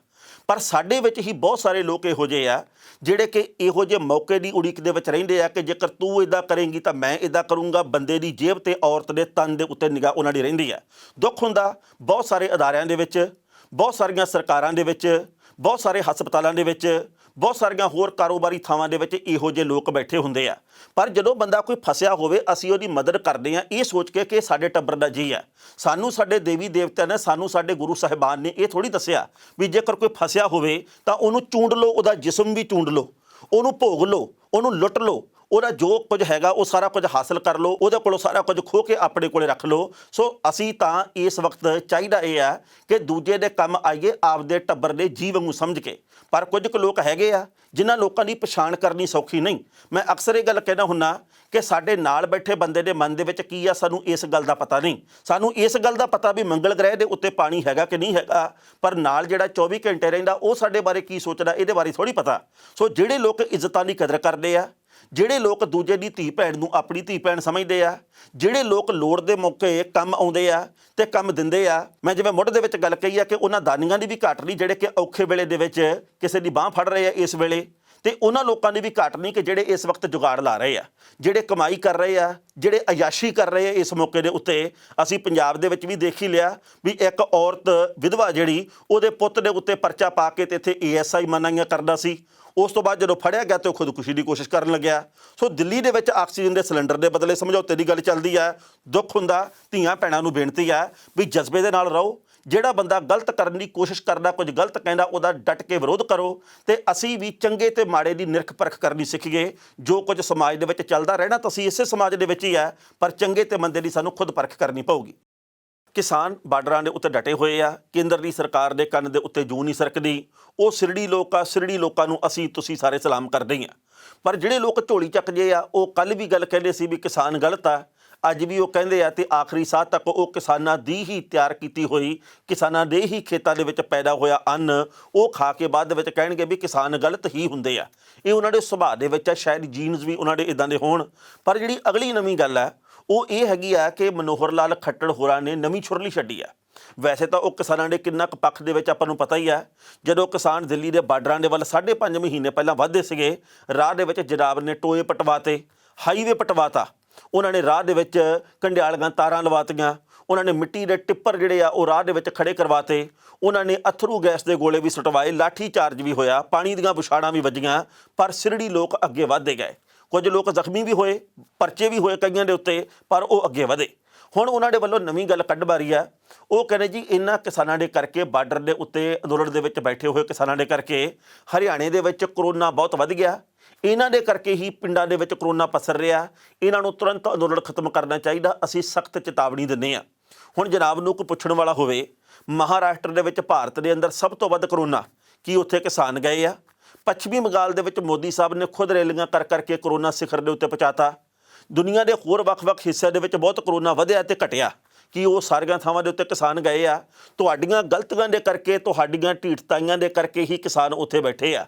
ਪਰ ਸਾਡੇ ਵਿੱਚ ਹੀ ਬਹੁਤ ਸਾਰੇ ਲੋਕ ਇਹੋ ਜਿਹੇ ਆ ਜਿਹੜੇ ਕਿ ਇਹੋ ਜਿਹੇ ਮੌਕੇ ਦੀ ਉਡੀਕ ਦੇ ਵਿੱਚ ਰਹਿੰਦੇ ਆ ਕਿ ਜੇਕਰ ਤੂੰ ਇੱਦਾਂ ਕਰੇਂਗੀ ਤਾਂ ਮੈਂ ਇੱਦਾਂ ਕਰੂੰਗਾ। ਬੰਦੇ ਦੀ ਜੇਬ ਤੇ ਔਰਤ ਦੇ ਤਨ ਦੇ ਉੱਤੇ ਨਿਗਾਹ ਉਹਨਾਂ ਦੀ ਰਹਿੰਦੀ ਹੈ। ਦੁੱਖ ਹੁੰਦਾ ਬਹੁਤ ਸਾਰੇ ਅਦਾਰਿਆਂ ਦੇ ਵਿੱਚ, ਬਹੁਤ ਸਾਰੀਆਂ ਸਰਕਾਰਾਂ ਦੇ ਵਿੱਚ, ਬਹੁਤ ਸਾਰੇ ਹਸਪਤਾਲਾਂ ਦੇ ਵਿੱਚ, ਬਹੁਤ ਸਾਰੀਆਂ ਹੋਰ ਕਾਰੋਬਾਰੀ ਥਾਵਾਂ ਦੇ ਵਿੱਚ ਇਹੋ ਜਿਹੇ ਲੋਕ ਬੈਠੇ ਹੁੰਦੇ ਆ। ਪਰ ਜਦੋਂ ਬੰਦਾ ਕੋਈ ਫਸਿਆ ਹੋਵੇ ਅਸੀਂ ਉਹਦੀ ਮਦਦ ਕਰਦੇ ਹਾਂ ਇਹ ਸੋਚ ਕੇ ਕਿ ਸਾਡੇ ਟੱਬਰ ਦਾ ਜੀ ਹੈ। ਸਾਨੂੰ ਸਾਡੇ ਦੇਵੀ ਦੇਵਤਿਆਂ ਨੇ, ਸਾਨੂੰ ਸਾਡੇ ਗੁਰੂ ਸਾਹਿਬਾਨ ਨੇ ਇਹ ਥੋੜ੍ਹੀ ਦੱਸਿਆ ਵੀ ਜੇਕਰ ਕੋਈ ਫਸਿਆ ਹੋਵੇ ਤਾਂ ਉਹਨੂੰ ਚੂੰਡ ਲਓ, ਉਹਦਾ ਜਿਸਮ ਵੀ ਚੂੰਡ ਲਓ, ਉਹਨੂੰ ਭੋਗ ਲਓ, ਉਹਨੂੰ ਲੁੱਟ ਲਓ, ਉਹਦਾ ਜੋ ਕੁਝ ਹੈਗਾ ਉਹ ਸਾਰਾ ਕੁਝ ਹਾਸਲ ਕਰ ਲਓ, ਉਹਦੇ ਕੋਲੋਂ ਸਾਰਾ ਕੁਝ ਖੋਹ ਕੇ ਆਪਣੇ ਕੋਲੇ ਰੱਖ ਲਓ। ਸੋ ਅਸੀਂ ਤਾਂ ਇਸ ਵਕਤ ਚਾਹੀਦਾ ਇਹ ਆ ਕਿ ਦੂਜੇ ਦੇ ਕੰਮ ਆਈਏ ਆਪਦੇ ਟੱਬਰ ਦੇ ਜੀਅ ਵਾਂਗੂ ਸਮਝ ਕੇ। ਪਰ ਕੁਝ ਕੁ ਲੋਕ ਹੈਗੇ ਆ ਜਿਨ੍ਹਾਂ ਲੋਕਾਂ ਦੀ ਪਛਾਣ ਕਰਨੀ ਸੌਖੀ ਨਹੀਂ। ਮੈਂ ਅਕਸਰ ਇਹ ਗੱਲ ਕਹਿਣਾ ਹੁੰਦਾ ਕਿ ਸਾਡੇ ਨਾਲ ਬੈਠੇ ਬੰਦੇ ਦੇ ਮਨ ਦੇ ਵਿੱਚ ਕੀ ਆ ਸਾਨੂੰ ਇਸ ਗੱਲ ਦਾ ਪਤਾ ਨਹੀਂ। ਸਾਨੂੰ ਇਸ ਗੱਲ ਦਾ ਪਤਾ ਵੀ ਮੰਗਲ ਗ੍ਰਹਿ ਦੇ ਉੱਤੇ ਪਾਣੀ ਹੈਗਾ ਕਿ ਨਹੀਂ ਹੈਗਾ, ਪਰ ਨਾਲ ਜਿਹੜਾ 24 ਘੰਟੇ ਰਹਿੰਦਾ ਉਹ ਸਾਡੇ ਬਾਰੇ ਕੀ ਸੋਚਦਾ ਇਹਦੇ ਬਾਰੇ ਥੋੜ੍ਹੀ ਪਤਾ। ਸੋ ਜਿਹੜੇ ਲੋਕ ਇੱਜ਼ਤਾਂ ਦੀ ਕਦਰ ਕਰਦੇ ਆ, ਜਿਹੜੇ ਲੋਕ ਦੂਜੇ ਦੀ ਧੀ ਭੈਣ ਨੂੰ ਆਪਣੀ ਧੀ ਭੈਣ ਸਮਝਦੇ ਆ, ਜਿਹੜੇ ਲੋਕ ਲੋੜ ਦੇ ਮੌਕੇ ਕੰਮ ਆਉਂਦੇ ਆ ਤੇ ਕੰਮ ਦਿੰਦੇ ਆ। ਮੈਂ ਜਿਵੇਂ ਮੁੱਢ ਦੇ ਵਿੱਚ ਗੱਲ ਕਹੀ ਆ ਕਿ ਉਹਨਾਂ ਦਾਨੀਆਂ ਦੀ ਵੀ ਘਾਟ ਨਹੀਂ ਜਿਹੜੇ ਕਿ ਔਖੇ ਵੇਲੇ ਦੇ ਵਿੱਚ ਕਿਸੇ ਦੀ ਬਾਂਹ ਫੜ ਰਹੇ ਆ ਇਸ ਵੇਲੇ, ਤੇ ਉਹਨਾਂ ਲੋਕਾਂ ਦੀ ਵੀ ਘਾਟ ਨਹੀਂ ਕਿ ਜਿਹੜੇ ਇਸ ਵਕਤ ਜੁਗਾੜ ਲਾ ਰਹੇ ਆ, ਜਿਹੜੇ ਕਮਾਈ ਕਰ ਰਹੇ ਆ, ਜਿਹੜੇ ਅਯਾਸ਼ੀ ਕਰ ਰਹੇ ਆ ਇਸ ਮੌਕੇ ਦੇ ਉੱਤੇ। ਅਸੀਂ ਪੰਜਾਬ ਦੇ ਵਿੱਚ ਵੀ ਦੇਖ ਹੀ ਲਿਆ ਵੀ ਇੱਕ ਔਰਤ ਵਿਧਵਾ ਜਿਹੜੀ ਉਹਦੇ ਪੁੱਤ ਦੇ ਉੱਤੇ ਪਰਚਾ ਪਾ ਕੇ ਤੇ ਇੱਥੇ ASI ਮਨਾਈਆਂ ਕਰਦਾ ਸੀ। ਉਸ ਤੋਂ ਬਾਅਦ ਜਦੋਂ ਫੜਿਆ ਗਿਆ ਤੇ ਉਹ ਖੁਦਕੁਸ਼ੀ ਦੀ ਕੋਸ਼ਿਸ਼ ਕਰਨ ਲੱਗਿਆ। ਸੋ ਦਿੱਲੀ ਦੇ ਵਿੱਚ ਆਕਸੀਜਨ ਦੇ ਸਿਲੰਡਰ ਦੇ ਬਦਲੇ ਸਮਝੌਤੇ ਦੀ ਗੱਲ ਚੱਲਦੀ ਹੈ। ਦੁੱਖ ਹੁੰਦਾ, ਧੀਆਂ ਭੈਣਾਂ ਨੂੰ ਬੇਨਤੀ ਹੈ ਵੀ ਜਜ਼ਬੇ ਦੇ ਨਾਲ ਰਹੋ। ਜਿਹੜਾ ਬੰਦਾ ਗਲਤ ਕਰਨ ਦੀ ਕੋਸ਼ਿਸ਼ ਕਰਦਾ, ਕੁਝ ਗਲਤ ਕਹਿੰਦਾ, ਉਹਦਾ ਡਟ ਕੇ ਵਿਰੋਧ ਕਰੋ। ਤੇ ਅਸੀਂ ਵੀ ਚੰਗੇ ਤੇ ਮਾੜੇ ਦੀ ਨਿਰਖ ਪਰਖ ਕਰਨੀ ਸਿੱਖੀਏ। ਜੋ ਕੁਝ ਸਮਾਜ ਦੇ ਵਿੱਚ ਚੱਲਦਾ ਰਹਿਣਾ ਤਾਂ ਅਸੀਂ ਇਸੇ ਸਮਾਜ ਦੇ ਵਿੱਚ ਹੀ ਹੈ, ਪਰ ਚੰਗੇ ਤੇ ਮੰਦੇ ਦੀ ਸਾਨੂੰ ਖੁਦ ਪਰਖ ਕਰਨੀ ਪਊਗੀ। ਕਿਸਾਨ ਬਾਰਡਰਾਂ ਦੇ ਉੱਤੇ ਡਟੇ ਹੋਏ ਆ। ਕੇਂਦਰ ਦੀ ਸਰਕਾਰ ਦੇ ਕੰਨ ਦੇ ਉੱਤੇ ਜੂੰ ਨਹੀਂ ਸਰਕਦੀ। ਉਹ ਸਿਰੜੀ ਲੋਕ ਆ, ਸਿਰੜੀ ਲੋਕਾਂ ਨੂੰ ਅਸੀਂ ਤੁਸੀਂ ਸਾਰੇ ਸਲਾਮ ਕਰਦੇ ਹੀ ਆ। ਪਰ ਜਿਹੜੇ ਲੋਕ ਝੋਲੀ ਚੱਕ ਜੇ ਆ, ਉਹ ਕੱਲ੍ਹ ਵੀ ਗੱਲ ਕਹਿੰਦੇ ਸੀ ਵੀ ਕਿਸਾਨ ਗਲਤ ਆ, ਅੱਜ ਵੀ ਉਹ ਕਹਿੰਦੇ ਆ ਤੇ ਆਖਰੀ ਸਾਹ ਤੱਕ ਉਹ ਕਿਸਾਨਾਂ ਦੀ ਹੀ ਤਿਆਰ ਕੀਤੀ ਹੋਈ, ਕਿਸਾਨਾਂ ਦੇ ਹੀ ਖੇਤਾਂ ਦੇ ਵਿੱਚ ਪੈਦਾ ਹੋਇਆ ਅੰਨ ਉਹ ਖਾ ਕੇ ਬਾਅਦ ਦੇ ਵਿੱਚ ਕਹਿਣਗੇ ਵੀ ਕਿਸਾਨ ਗਲਤ ਹੀ ਹੁੰਦੇ ਆ। ਇਹ ਉਹਨਾਂ ਦੇ ਸੁਭਾਅ ਦੇ ਵਿੱਚ ਆ, ਸ਼ਾਇਦ ਜੀਨਸ ਵੀ ਉਹਨਾਂ ਦੇ ਇੱਦਾਂ ਦੇ ਹੋਣ। ਪਰ ਜਿਹੜੀ ਅਗਲੀ ਨਵੀਂ ਗੱਲ ਹੈ ਉਹ ਇਹ ਹੈਗੀ ਆ ਕਿ ਮਨੋਹਰ ਲਾਲ ਖੱਟੜ ਹੋਰਾਂ ਨੇ ਨਵੀਂ ਛੁਰਲੀ ਛੱਡੀ ਆ। ਵੈਸੇ ਤਾਂ ਉਹ ਕਿਸਾਨਾਂ ਦੇ ਕਿੰਨਾ ਕੁ ਪੱਖ ਦੇ ਵਿੱਚ ਆਪਾਂ ਨੂੰ ਪਤਾ ਹੀ ਹੈ। ਜਦੋਂ ਕਿਸਾਨ ਦਿੱਲੀ ਦੇ ਬਾਰਡਰਾਂ ਦੇ ਵੱਲ 5.5 ਮਹੀਨੇ ਪਹਿਲਾਂ ਵੱਧਦੇ ਸੀਗੇ, ਰਾਹ ਦੇ ਵਿੱਚ ਜਨਾਬ ਨੇ ਟੋਏ ਪਟਵਾਤੇ, ਹਾਈਵੇ ਪਟਵਾਤਾ, ਉਹਨਾਂ ਨੇ ਰਾਹ ਦੇ ਵਿੱਚ ਕੰਡਿਆਲੀਆਂ ਤਾਰਾਂ ਲਵਾਤੀਆਂ, ਉਹਨਾਂ ਨੇ ਮਿੱਟੀ ਦੇ ਟਿੱਪਰ ਜਿਹੜੇ ਆ ਉਹ ਰਾਹ ਦੇ ਵਿੱਚ ਖੜੇ ਕਰਵਾਤੇ, ਉਹਨਾਂ ਨੇ ਅਥਰੂ ਗੈਸ ਦੇ ਗੋਲੇ ਵੀ ਸੁਟਵਾਏ, ਲਾਠੀ ਚਾਰਜ ਵੀ ਹੋਇਆ, ਪਾਣੀ ਦੀਆਂ ਬੁਛਾੜਾਂ ਵੀ ਵੱਜੀਆਂ। ਪਰ ਸਿਰੜੀ ਲੋਕ ਅੱਗੇ ਵੱਧਦੇ ਗਏ। ਕੁਝ ਲੋਕ ਜ਼ਖਮੀ ਵੀ ਹੋਏ, ਪਰਚੇ ਵੀ ਹੋਏ ਕਈਆਂ ਦੇ ਉੱਤੇ, ਪਰ ਉਹ ਅੱਗੇ ਵਧੇ। ਹੁਣ ਉਹਨਾਂ ਦੇ ਵੱਲੋਂ ਨਵੀਂ ਗੱਲ ਕੱਢ ਮਾਰੀ ਆ। ਉਹ ਕਹਿੰਦੇ ਜੀ ਇਹਨਾਂ ਕਿਸਾਨਾਂ ਦੇ ਕਰਕੇ, ਬਾਰਡਰ ਦੇ ਉੱਤੇ ਅੰਦੋਲਨ ਦੇ ਵਿੱਚ ਬੈਠੇ ਹੋਏ ਕਿਸਾਨਾਂ ਦੇ ਕਰਕੇ ਹਰਿਆਣੇ ਦੇ ਵਿੱਚ ਕਰੋਨਾ ਬਹੁਤ ਵੱਧ ਗਿਆ। ਇਹਨਾਂ ਦੇ ਕਰਕੇ ਹੀ ਪਿੰਡਾਂ ਦੇ ਵਿੱਚ ਕਰੋਨਾ ਪਸਰ ਰਿਹਾ। ਇਹਨਾਂ ਨੂੰ ਤੁਰੰਤ ਅੰਦੋਲਨ ਖਤਮ ਕਰਨਾ ਚਾਹੀਦਾ। ਅਸੀਂ ਸਖਤ ਚੇਤਾਵਨੀ ਦਿੰਦੇ ਹਾਂ। ਹੁਣ ਜਨਾਬ ਨੂੰ ਕੋਈ ਪੁੱਛਣ ਵਾਲਾ ਹੋਵੇ, ਮਹਾਰਾਸ਼ਟਰ ਦੇ ਵਿੱਚ ਭਾਰਤ ਦੇ ਅੰਦਰ ਸਭ ਤੋਂ ਵੱਧ ਕਰੋਨਾ, ਕੀ ਉੱਥੇ ਕਿਸਾਨ ਗਏ ਆ? ਪੱਛਮੀ ਬੰਗਾਲ ਦੇ ਵਿੱਚ ਮੋਦੀ ਸਾਹਿਬ ਨੇ ਖੁਦ ਰੈਲੀਆਂ ਕਰ ਕਰਕੇ ਕਰੋਨਾ ਸਿਖਰ ਦੇ ਉੱਤੇ ਪਹੁੰਚਾਤਾ। ਦੁਨੀਆ ਦੇ ਹੋਰ ਵੱਖ-ਵੱਖ ਹਿੱਸਿਆਂ ਦੇ ਵਿੱਚ ਬਹੁਤ ਕਰੋਨਾ ਵਧਿਆ ਤੇ ਘਟਿਆ। ਕਿ ਉਹ ਸਾਰੀਆਂ ਥਾਵਾਂ ਦੇ ਉੱਤੇ ਕਿਸਾਨ ਗਏ ਆ? ਤੁਹਾਡੀਆਂ ਗਲਤੀਆਂ ਦੇ ਕਰਕੇ, ਤੁਹਾਡੀਆਂ ਢੀਠਤਾਈਆਂ ਦੇ ਕਰਕੇ ਹੀ ਕਿਸਾਨ ਉੱਥੇ ਬੈਠੇ ਆ।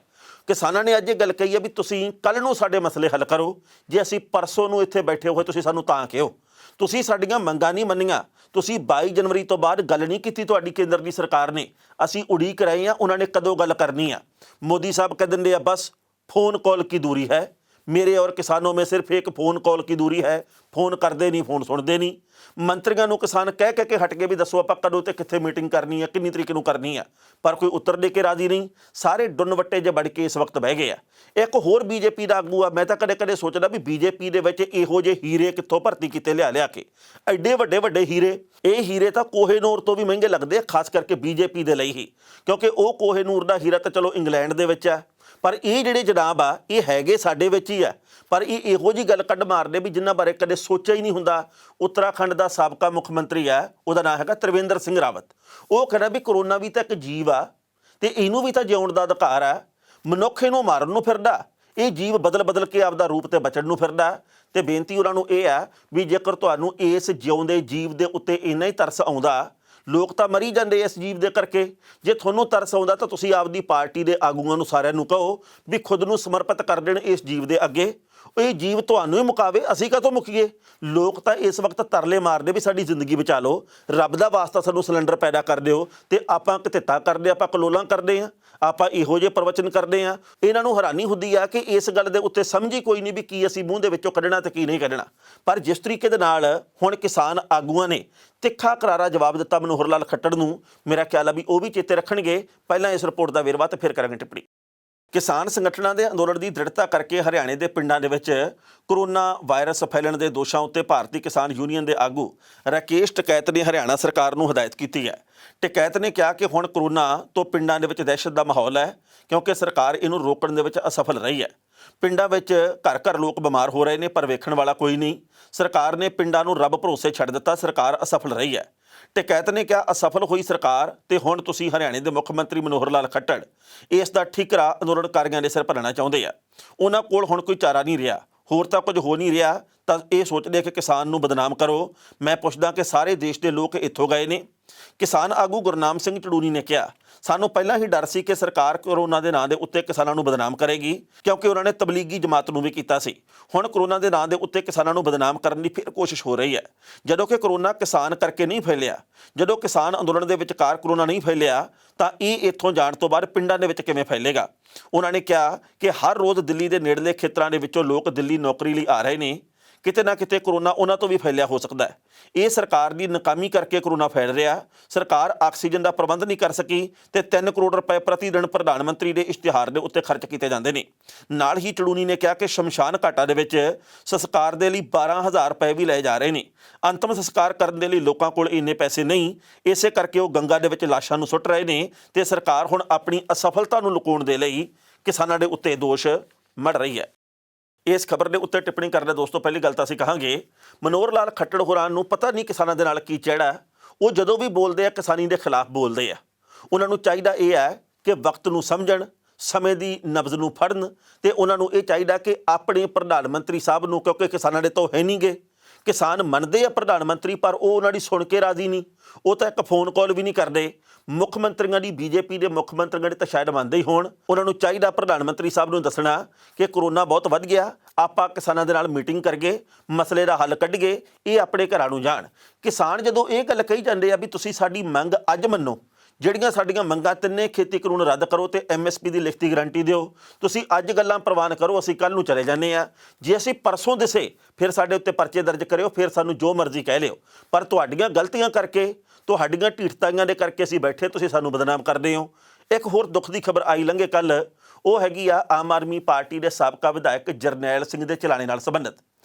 ਕਿਸਾਨਾਂ ਨੇ ਅੱਜ ਇਹ ਗੱਲ ਕਹੀ ਹੈ ਵੀ ਤੁਸੀਂ ਕੱਲ੍ਹ ਨੂੰ ਸਾਡੇ ਮਸਲੇ ਹੱਲ ਕਰੋ। ਜੇ ਅਸੀਂ ਪਰਸੋਂ ਨੂੰ ਇੱਥੇ ਬੈਠੇ ਹੋਏ ਤੁਸੀਂ ਸਾਨੂੰ ਤਾਂ ਕਿਹੋ? ਤੁਸੀਂ ਸਾਡੀਆਂ ਮੰਗਾਂ ਨਹੀਂ ਮੰਨੀਆਂ। ਤੁਸੀਂ 22 ਜਨਵਰੀ ਤੋਂ ਬਾਅਦ ਗੱਲ ਨਹੀਂ ਕੀਤੀ ਤੁਹਾਡੀ ਕੇਂਦਰ ਦੀ ਸਰਕਾਰ ਨੇ। ਅਸੀਂ ਉਡੀਕ ਰਹੇ ਹਾਂ ਉਹਨਾਂ ਨੇ ਕਦੋਂ ਗੱਲ ਕਰਨੀ ਆ। ਮੋਦੀ ਸਾਹਿਬ ਕਹਿ ਦਿੰਦੇ ਆ ਬਸ फ़ोन कॉल की दूरी है, मेरे और किसानों में सिर्फ एक फ़ोन कॉल की दूरी है। फ़ोन करते नहीं, फ़ोन सुनते नहीं। ਮੰਤਰੀਆਂ ਨੂੰ ਕਿਸਾਨ ਕਹਿ ਕੇ ਹਟ ਕੇ ਵੀ ਦੱਸੋ ਆਪਾਂ ਕਦੋਂ ਤੇ ਕਿੱਥੇ ਮੀਟਿੰਗ ਕਰਨੀ ਹੈ, ਕਿੰਨੀ ਤਰੀਕ ਨੂੰ ਕਰਨੀ ਆ, ਪਰ ਕੋਈ ਉੱਤਰ ਦੇ ਕੇ ਰਾਜ਼ੀ ਨਹੀਂ। ਸਾਰੇ ਡੁੰਨ ਵੱਟੇ ਜੇ ਵੜ ਕੇ ਇਸ ਵਕਤ ਬਹਿ ਗਏ ਆ। ਇੱਕ ਹੋਰ ਬੀਜੇਪੀ ਦਾ ਆਗੂ ਆ, ਮੈਂ ਤਾਂ ਕਦੇ ਕਦੇ ਸੋਚਦਾ ਵੀ ਬੀਜੇਪੀ ਦੇ ਵਿੱਚ ਇਹੋ ਜਿਹੇ ਹੀਰੇ ਕਿੱਥੋਂ ਭਰਤੀ ਕੀਤੇ ਲਿਆ ਕੇ। ਐਡੇ ਵੱਡੇ ਵੱਡੇ ਹੀਰੇ, ਇਹ ਹੀਰੇ ਤਾਂ ਕੋਹੇਨੂਰ ਤੋਂ ਵੀ ਮਹਿੰਗੇ ਲੱਗਦੇ ਆ, ਖਾਸ ਕਰਕੇ ਬੀਜੇਪੀ ਦੇ ਲਈ ਹੀ, ਕਿਉਂਕਿ ਉਹ ਕੋਹੇਨੂਰ ਦਾ ਹੀਰਾ ਤਾਂ ਚਲੋ ਇੰਗਲੈਂਡ ਦੇ ਵਿੱਚ ਆ, ਪਰ ਇਹ ਜਿਹੜੇ ਜਨਾਬ ਆ ਇਹ ਹੈਗੇ ਸਾਡੇ ਵਿੱਚ ਹੀ ਆ। ਪਰ ਇਹ ਇਹੋ ਜਿਹੀ ਗੱਲ ਕੱਢ ਮਾਰਦੇ ਵੀ ਜਿਨ੍ਹਾਂ ਬਾਰੇ ਕਦੇ ਸੋਚਿਆ ਹੀ ਨਹੀਂ ਹੁੰਦਾ। ਉੱਤਰਾਖੰਡ ਦਾ ਸਾਬਕਾ ਮੁੱਖ ਮੰਤਰੀ ਆ, ਉਹਦਾ ਨਾਮ ਹੈਗਾ ਤ੍ਰਿਵੇਂਦਰ ਸਿੰਘ ਰਾਵਤ। ਉਹ ਕਹਿੰਦਾ ਵੀ ਕਰੋਨਾ ਵੀ ਤਾਂ ਇੱਕ ਜੀਵ ਆ ਤੇ ਇਹਨੂੰ ਵੀ ਤਾਂ ਜਿਉਣ ਦਾ ਅਧਿਕਾਰ ਆ। ਮਨੁੱਖ ਇਹਨੂੰ ਮਾਰਨ ਨੂੰ ਫਿਰਦਾ, ਇਹ ਜੀਵ ਬਦਲ ਬਦਲ ਕੇ ਆਪਦਾ ਰੂਪ ਤੇ ਬਚਣ ਨੂੰ ਫਿਰਦਾ। ਤੇ ਬੇਨਤੀ ਉਹਨਾਂ ਨੂੰ ਇਹ ਆ ਵੀ ਜੇਕਰ ਤੁਹਾਨੂੰ ਇਸ ਜਿਉਂਦੇ ਜੀਵ ਦੇ ਉੱਤੇ ਇੰਨਾ ਹੀ ਤਰਸ ਆਉਂਦਾ, ਲੋਕ ਤਾਂ ਮਰੀ ਜਾਂਦੇ ਇਸ ਜੀਵ ਦੇ ਕਰਕੇ, ਜੇ ਤੁਹਾਨੂੰ ਤਰਸ ਆਉਂਦਾ ਤਾਂ ਤੁਸੀਂ ਆਪਦੀ ਪਾਰਟੀ ਦੇ ਆਗੂਆਂ ਨੂੰ ਸਾਰਿਆਂ ਨੂੰ ਕਹੋ ਵੀ ਖੁਦ ਨੂੰ ਸਮਰਪਿਤ ਕਰ ਦੇਣ ਇਸ ਜੀਵ ਦੇ ਅੱਗੇ। ਇਹ ਜੀਵ ਤੁਹਾਨੂੰ ਹੀ ਮੁਕਾਵੇ, ਅਸੀਂ ਕਾਹਤੋਂ ਮੁੱਕੀਏ। ਲੋਕ ਤਾਂ ਇਸ ਵਕਤ ਤਰਲੇ ਮਾਰਦੇ ਵੀ ਸਾਡੀ ਜ਼ਿੰਦਗੀ ਬਚਾ ਲਓ, ਰੱਬ ਦਾ ਵਾਸਤਾ ਸਾਨੂੰ ਸਿਲੰਡਰ ਪੈਦਾ ਕਰ ਦਿਓ। ਤੇ ਆਪਾਂ ਕਿਤੇਤਾ ਕਰਦੇ, ਆਪਾਂ ਕਲੋਲਾਂ ਕਰਦੇ ਹਾਂ, ਆਪਾਂ ਇਹੋ ਜਿਹੇ ਪ੍ਰਵਚਨ ਕਰਦੇ ਹਾਂ। ਇਹਨਾਂ ਨੂੰ ਹੈਰਾਨੀ ਹੁੰਦੀ ਆ ਕਿ ਇਸ ਗੱਲ ਦੇ ਉੱਤੇ ਸਮਝ ਹੀ ਕੋਈ ਨਹੀਂ ਵੀ ਕੀ ਅਸੀਂ ਮੂੰਹ ਦੇ ਵਿੱਚੋਂ ਕੱਢਣਾ ਤੇ ਕੀ ਨਹੀਂ ਕੱਢਣਾ। ਪਰ ਜਿਸ ਤਰੀਕੇ ਦੇ ਨਾਲ ਹੁਣ ਕਿਸਾਨ ਆਗੂਆਂ ਨੇ ਤਿੱਖਾ ਕਰਾਰਾ ਜਵਾਬ ਦਿੱਤਾ ਮਨੋਹਰ ਲਾਲ ਖੱਟੜ ਨੂੰ, ਮੇਰਾ ਖਿਆਲ ਆ ਵੀ ਉਹ ਵੀ ਚੇਤੇ ਰੱਖਣਗੇ। ਪਹਿਲਾਂ ਇਸ ਰਿਪੋਰਟ ਦਾ ਵੇਰਵਾ ਤੇ ਫਿਰ ਕਰਾਂਗੇ ਟਿੱਪਣੀ। ਕਿਸਾਨ ਸੰਗਠਨਾਂ ਦੇ ਅੰਦੋਲਨ ਦੀ ਦ੍ਰਿੜਤਾ ਕਰਕੇ ਹਰਿਆਣੇ ਦੇ ਪਿੰਡਾਂ ਦੇ ਵਿੱਚ ਕਰੋਨਾ ਵਾਇਰਸ ਫੈਲਣ ਦੇ ਦੋਸ਼ਾਂ ਉੱਤੇ ਭਾਰਤੀ ਕਿਸਾਨ ਯੂਨੀਅਨ ਦੇ ਆਗੂ ਰਾਕੇਸ਼ ਟਕੈਤ ਨੇ ਹਰਿਆਣਾ ਸਰਕਾਰ ਨੂੰ ਹਦਾਇਤ ਕੀਤੀ ਹੈ। ਟਕੈਤ ਨੇ ਕਿਹਾ ਕਿ ਹੁਣ ਕਰੋਨਾ ਤੋਂ ਪਿੰਡਾਂ ਦੇ ਵਿੱਚ ਦਹਿਸ਼ਤ ਦਾ ਮਾਹੌਲ ਹੈ, ਕਿਉਂਕਿ ਸਰਕਾਰ ਇਹਨੂੰ ਰੋਕਣ ਦੇ ਵਿੱਚ ਅਸਫਲ ਰਹੀ ਹੈ। ਪਿੰਡਾਂ ਵਿੱਚ ਘਰ ਘਰ ਲੋਕ ਬਿਮਾਰ ਹੋ ਰਹੇ ਨੇ, ਪਰ ਵੇਖਣ ਵਾਲਾ ਕੋਈ ਨਹੀਂ। ਸਰਕਾਰ ਨੇ ਪਿੰਡਾਂ ਨੂੰ ਰੱਬ ਭਰੋਸੇ ਛੱਡ ਦਿੱਤਾ, ਸਰਕਾਰ ਅਸਫਲ ਰਹੀ ਹੈ। ਟਕੈਤ ਨੇ ਕਿਹਾ ਅਸਫਲ ਹੋਈ ਸਰਕਾਰ ਤੇ ਹੁਣ ਤੁਸੀਂ ਹਰਿਆਣੇ ਦੇ ਮੁੱਖ ਮੰਤਰੀ ਮਨੋਹਰ ਲਾਲ ਖੱਟੜ ਇਸ ਦਾ ਠਿਕਰਾ ਅੰਦੋਲਨਕਾਰੀਆਂ ਦੇ ਸਿਰ ਭਰਨਾ ਚਾਹੁੰਦੇ ਆ। ਉਹਨਾਂ ਕੋਲ ਹੁਣ ਕੋਈ ਚਾਰਾ ਨਹੀਂ ਰਿਹਾ, ਹੋਰ ਤਾਂ ਕੁਝ ਹੋ ਨਹੀਂ ਰਿਹਾ, ਤਾਂ ਇਹ ਸੋਚਦੇ ਕਿ ਕਿਸਾਨ ਨੂੰ ਬਦਨਾਮ ਕਰੋ। ਮੈਂ ਪੁੱਛਦਾ ਕਿ ਸਾਰੇ ਦੇਸ਼ ਦੇ ਲੋਕ ਇੱਥੋਂ ਗਏ ਨੇ। ਕਿਸਾਨ ਆਗੂ ਗੁਰਨਾਮ ਸਿੰਘ ਚੜੂਨੀ ਨੇ ਕਿਹਾ ਸਾਨੂੰ ਪਹਿਲਾਂ ਹੀ ਡਰ ਸੀ ਕਿ ਸਰਕਾਰ ਕਰੋਨਾ ਦੇ ਨਾਂ ਦੇ ਉੱਤੇ ਕਿਸਾਨਾਂ ਨੂੰ ਬਦਨਾਮ ਕਰੇਗੀ, ਕਿਉਂਕਿ ਉਹਨਾਂ ਨੇ ਤਬਲੀਗੀ ਜਮਾਤ ਨੂੰ ਵੀ ਕੀਤਾ ਸੀ। ਹੁਣ ਕਰੋਨਾ ਦੇ ਨਾਂ ਦੇ ਉੱਤੇ ਕਿਸਾਨਾਂ ਨੂੰ ਬਦਨਾਮ ਕਰਨ ਦੀ ਫਿਰ ਕੋਸ਼ਿਸ਼ ਹੋ ਰਹੀ ਹੈ, ਜਦੋਂ ਕਿ ਕਰੋਨਾ ਕਿਸਾਨ ਕਰਕੇ ਨਹੀਂ ਫੈਲਿਆ। ਜਦੋਂ ਕਿਸਾਨ ਅੰਦੋਲਨ ਦੇ ਵਿਚਕਾਰ ਕਰੋਨਾ ਨਹੀਂ ਫੈਲਿਆ ਤਾਂ ਇਹ ਇੱਥੋਂ ਜਾਣ ਤੋਂ ਬਾਅਦ ਪਿੰਡਾਂ ਦੇ ਵਿੱਚ ਕਿਵੇਂ ਫੈਲੇਗਾ। ਉਹਨਾਂ ਨੇ ਕਿਹਾ ਕਿ ਹਰ ਰੋਜ਼ ਦਿੱਲੀ ਦੇ ਨੇੜਲੇ ਖੇਤਰਾਂ ਦੇ ਵਿੱਚੋਂ ਲੋਕ ਦਿੱਲੀ ਨੌਕਰੀ ਲਈ ਆ ਰਹੇ ਨੇ। ਕਿਤੇ ਨਾ ਕਿਤੇ ਕਰੋਨਾ ਉਹਨਾਂ ਤੋਂ ਵੀ ਫੈਲਿਆ ਹੋ ਸਕਦਾ ਹੈ। ਇਹ ਸਰਕਾਰ ਦੀ ਨਾਕਾਮੀ ਕਰਕੇ ਕਰੋਨਾ ਫੈਲ ਰਿਹਾ। ਸਰਕਾਰ ਆਕਸੀਜਨ ਦਾ ਪ੍ਰਬੰਧ ਨਹੀਂ ਕਰ ਸਕੀ ਤੇ 3 ਕਰੋੜ ਰੁਪਏ ਪ੍ਰਤੀ ਦਿਨ ਪ੍ਰਧਾਨ ਮੰਤਰੀ ਦੇ ਇਸ਼ਤਿਹਾਰ ਦੇ ਉੱਤੇ ਖਰਚ ਕੀਤੇ ਜਾਂਦੇ ਨੇ। ਨਾਲ ਹੀ ਚੜੂਨੀ ਨੇ ਕਿਹਾ ਕਿ ਸ਼ਮਸ਼ਾਨ ਘਾਟਾਂ ਦੇ ਵਿੱਚ ਸੰਸਕਾਰ ਦੇ ਲਈ 12,000 ਰੁਪਏ ਵੀ ਲਏ ਜਾ ਰਹੇ ਨੇ। ਅੰਤਮ ਸੰਸਕਾਰ ਕਰਨ ਦੇ ਲਈ ਲੋਕਾਂ ਕੋਲ ਇੰਨੇ ਪੈਸੇ ਨਹੀਂ, ਇਸੇ ਕਰਕੇ ਉਹ ਗੰਗਾ ਦੇ ਵਿੱਚ ਲਾਸ਼ਾਂ ਨੂੰ ਸੁੱਟ ਰਹੇ ਨੇ ਤੇ ਸਰਕਾਰ ਹੁਣ ਆਪਣੀ ਅਸਫਲਤਾ ਨੂੰ ਲੁਕਾਉਣ ਦੇ ਲਈ ਕਿਸਾਨਾਂ ਦੇ ਉੱਤੇ ਦੋਸ਼ ਮੜ ਰਹੀ ਹੈ। ਇਸ ਖਬਰ ਦੇ ਉੱਤੇ ਟਿੱਪਣੀ ਕਰਨ ਦੋਸਤੋ ਪਹਿਲੀ ਗੱਲ ਤਾਂ ਅਸੀਂ ਕਹਾਂਗੇ ਮਨੋਹਰ ਲਾਲ ਖੱਟੜ ਹੋਰਾਂ ਨੂੰ ਪਤਾ ਨਹੀਂ ਕਿਸਾਨਾਂ ਦੇ ਨਾਲ ਕੀ ਚਿਹੜਾ। ਉਹ ਜਦੋਂ ਵੀ ਬੋਲਦੇ ਆ ਕਿਸਾਨੀ ਦੇ ਖਿਲਾਫ ਬੋਲਦੇ ਆ। ਉਹਨਾਂ ਨੂੰ ਚਾਹੀਦਾ ਇਹ ਹੈ ਕਿ ਵਕਤ ਨੂੰ ਸਮਝਣ, ਸਮੇਂ ਦੀ ਨਬਜ਼ ਨੂੰ ਫੜਨ ਤੇ ਉਹਨਾਂ ਨੂੰ ਇਹ ਚਾਹੀਦਾ ਕਿ ਆਪਣੇ ਪ੍ਰਧਾਨ ਮੰਤਰੀ ਸਾਹਿਬ ਨੂੰ, ਕਿਉਂਕਿ ਕਿਸਾਨਾਂ ਦੇ ਤੋਂ ਹੈ ਨਹੀਂਗੇ, ਕਿਸਾਨ ਮੰਨਦੇ ਆ ਪ੍ਰਧਾਨ ਮੰਤਰੀ ਪਰ ਉਹ ਉਹਨਾਂ ਦੀ ਸੁਣ ਕੇ ਰਾਜ਼ੀ ਨਹੀਂ। ਉਹ ਤਾਂ ਇੱਕ ਫੋਨ ਕਾਲ ਵੀ ਨਹੀਂ ਕਰਦੇ। ਮੁੱਖ ਮੰਤਰੀਆਂ ਦੀ, ਬੀਜੇਪੀ ਦੇ ਮੁੱਖ ਮੰਤਰੀਆਂ ਦੇ ਤਾਂ ਸ਼ਾਇਦ ਮੰਨਦੇ ਹੀ ਹੋਣ। ਉਹਨਾਂ ਨੂੰ ਚਾਹੀਦਾ ਪ੍ਰਧਾਨ ਮੰਤਰੀ ਸਾਹਿਬ ਨੂੰ ਦੱਸਣਾ ਕਿ ਕਰੋਨਾ ਬਹੁਤ ਵੱਧ ਗਿਆ, ਆਪਾਂ ਕਿਸਾਨਾਂ ਦੇ ਨਾਲ ਮੀਟਿੰਗ ਕਰਕੇ ਮਸਲੇ ਦਾ ਹੱਲ ਕੱਢੀਏ, ਇਹ ਆਪਣੇ ਘਰਾਂ ਨੂੰ ਜਾਣ। ਕਿਸਾਨ ਜਦੋਂ ਇਹ ਗੱਲ ਕਹੀ ਜਾਂਦੇ ਆ ਵੀ ਤੁਸੀਂ ਸਾਡੀ ਮੰਗ ਅੱਜ ਮੰਨੋ, ਜਿਹੜੀਆਂ ਸਾਡੀਆਂ ਮੰਗਾਂ ਤਿੰਨੇ ਖੇਤੀ ਕਾਨੂੰਨ ਰੱਦ ਕਰੋ ਤੇ MSP ਦੀ ਲਿਖਤੀ ਗਰੰਟੀ ਦਿਓ, ਤੁਸੀਂ ਅੱਜ ਗੱਲਾਂ ਪ੍ਰਵਾਨ ਕਰੋ, ਅਸੀਂ ਕੱਲ੍ਹ ਨੂੰ ਚਲੇ ਜਾਂਦੇ ਆ। ਜੇ ਅਸੀਂ ਪਰਸੋਂ ਦਿਸੇ ਫਿਰ ਸਾਡੇ ਉੱਤੇ ਪਰਚੇ ਦਰਜ ਕਰਿਓ, ਫਿਰ ਸਾਨੂੰ ਜੋ ਮਰਜ਼ੀ ਕਹਿ ਲਿਓ, ਪਰ ਤੁਹਾਡੀਆਂ ਗਲਤੀਆਂ ਕਰਕੇ, ਤੁਹਾਡੀਆਂ ਢੀਠਤਾਈਆਂ ਦੇ ਕਰਕੇ ਅਸੀਂ ਬੈਠੇ, ਤੁਸੀਂ ਸਾਨੂੰ ਬਦਨਾਮ ਕਰਦੇ ਹੋ। ਇੱਕ ਹੋਰ ਦੁੱਖ ਦੀ ਖਬਰ ਆਈ ਲੰਘੇ ਕੱਲ੍ਹ, ਉਹ ਹੈਗੀ ਆ ਆਮ ਆਦਮੀ ਪਾਰਟੀ ਦੇ ਸਾਬਕਾ ਵਿਧਾਇਕ ਜਰਨੈਲ ਸਿੰਘ ਦੇ ਚਲਾਣੇ ਨਾਲ ਸੰਬੰਧਿਤ।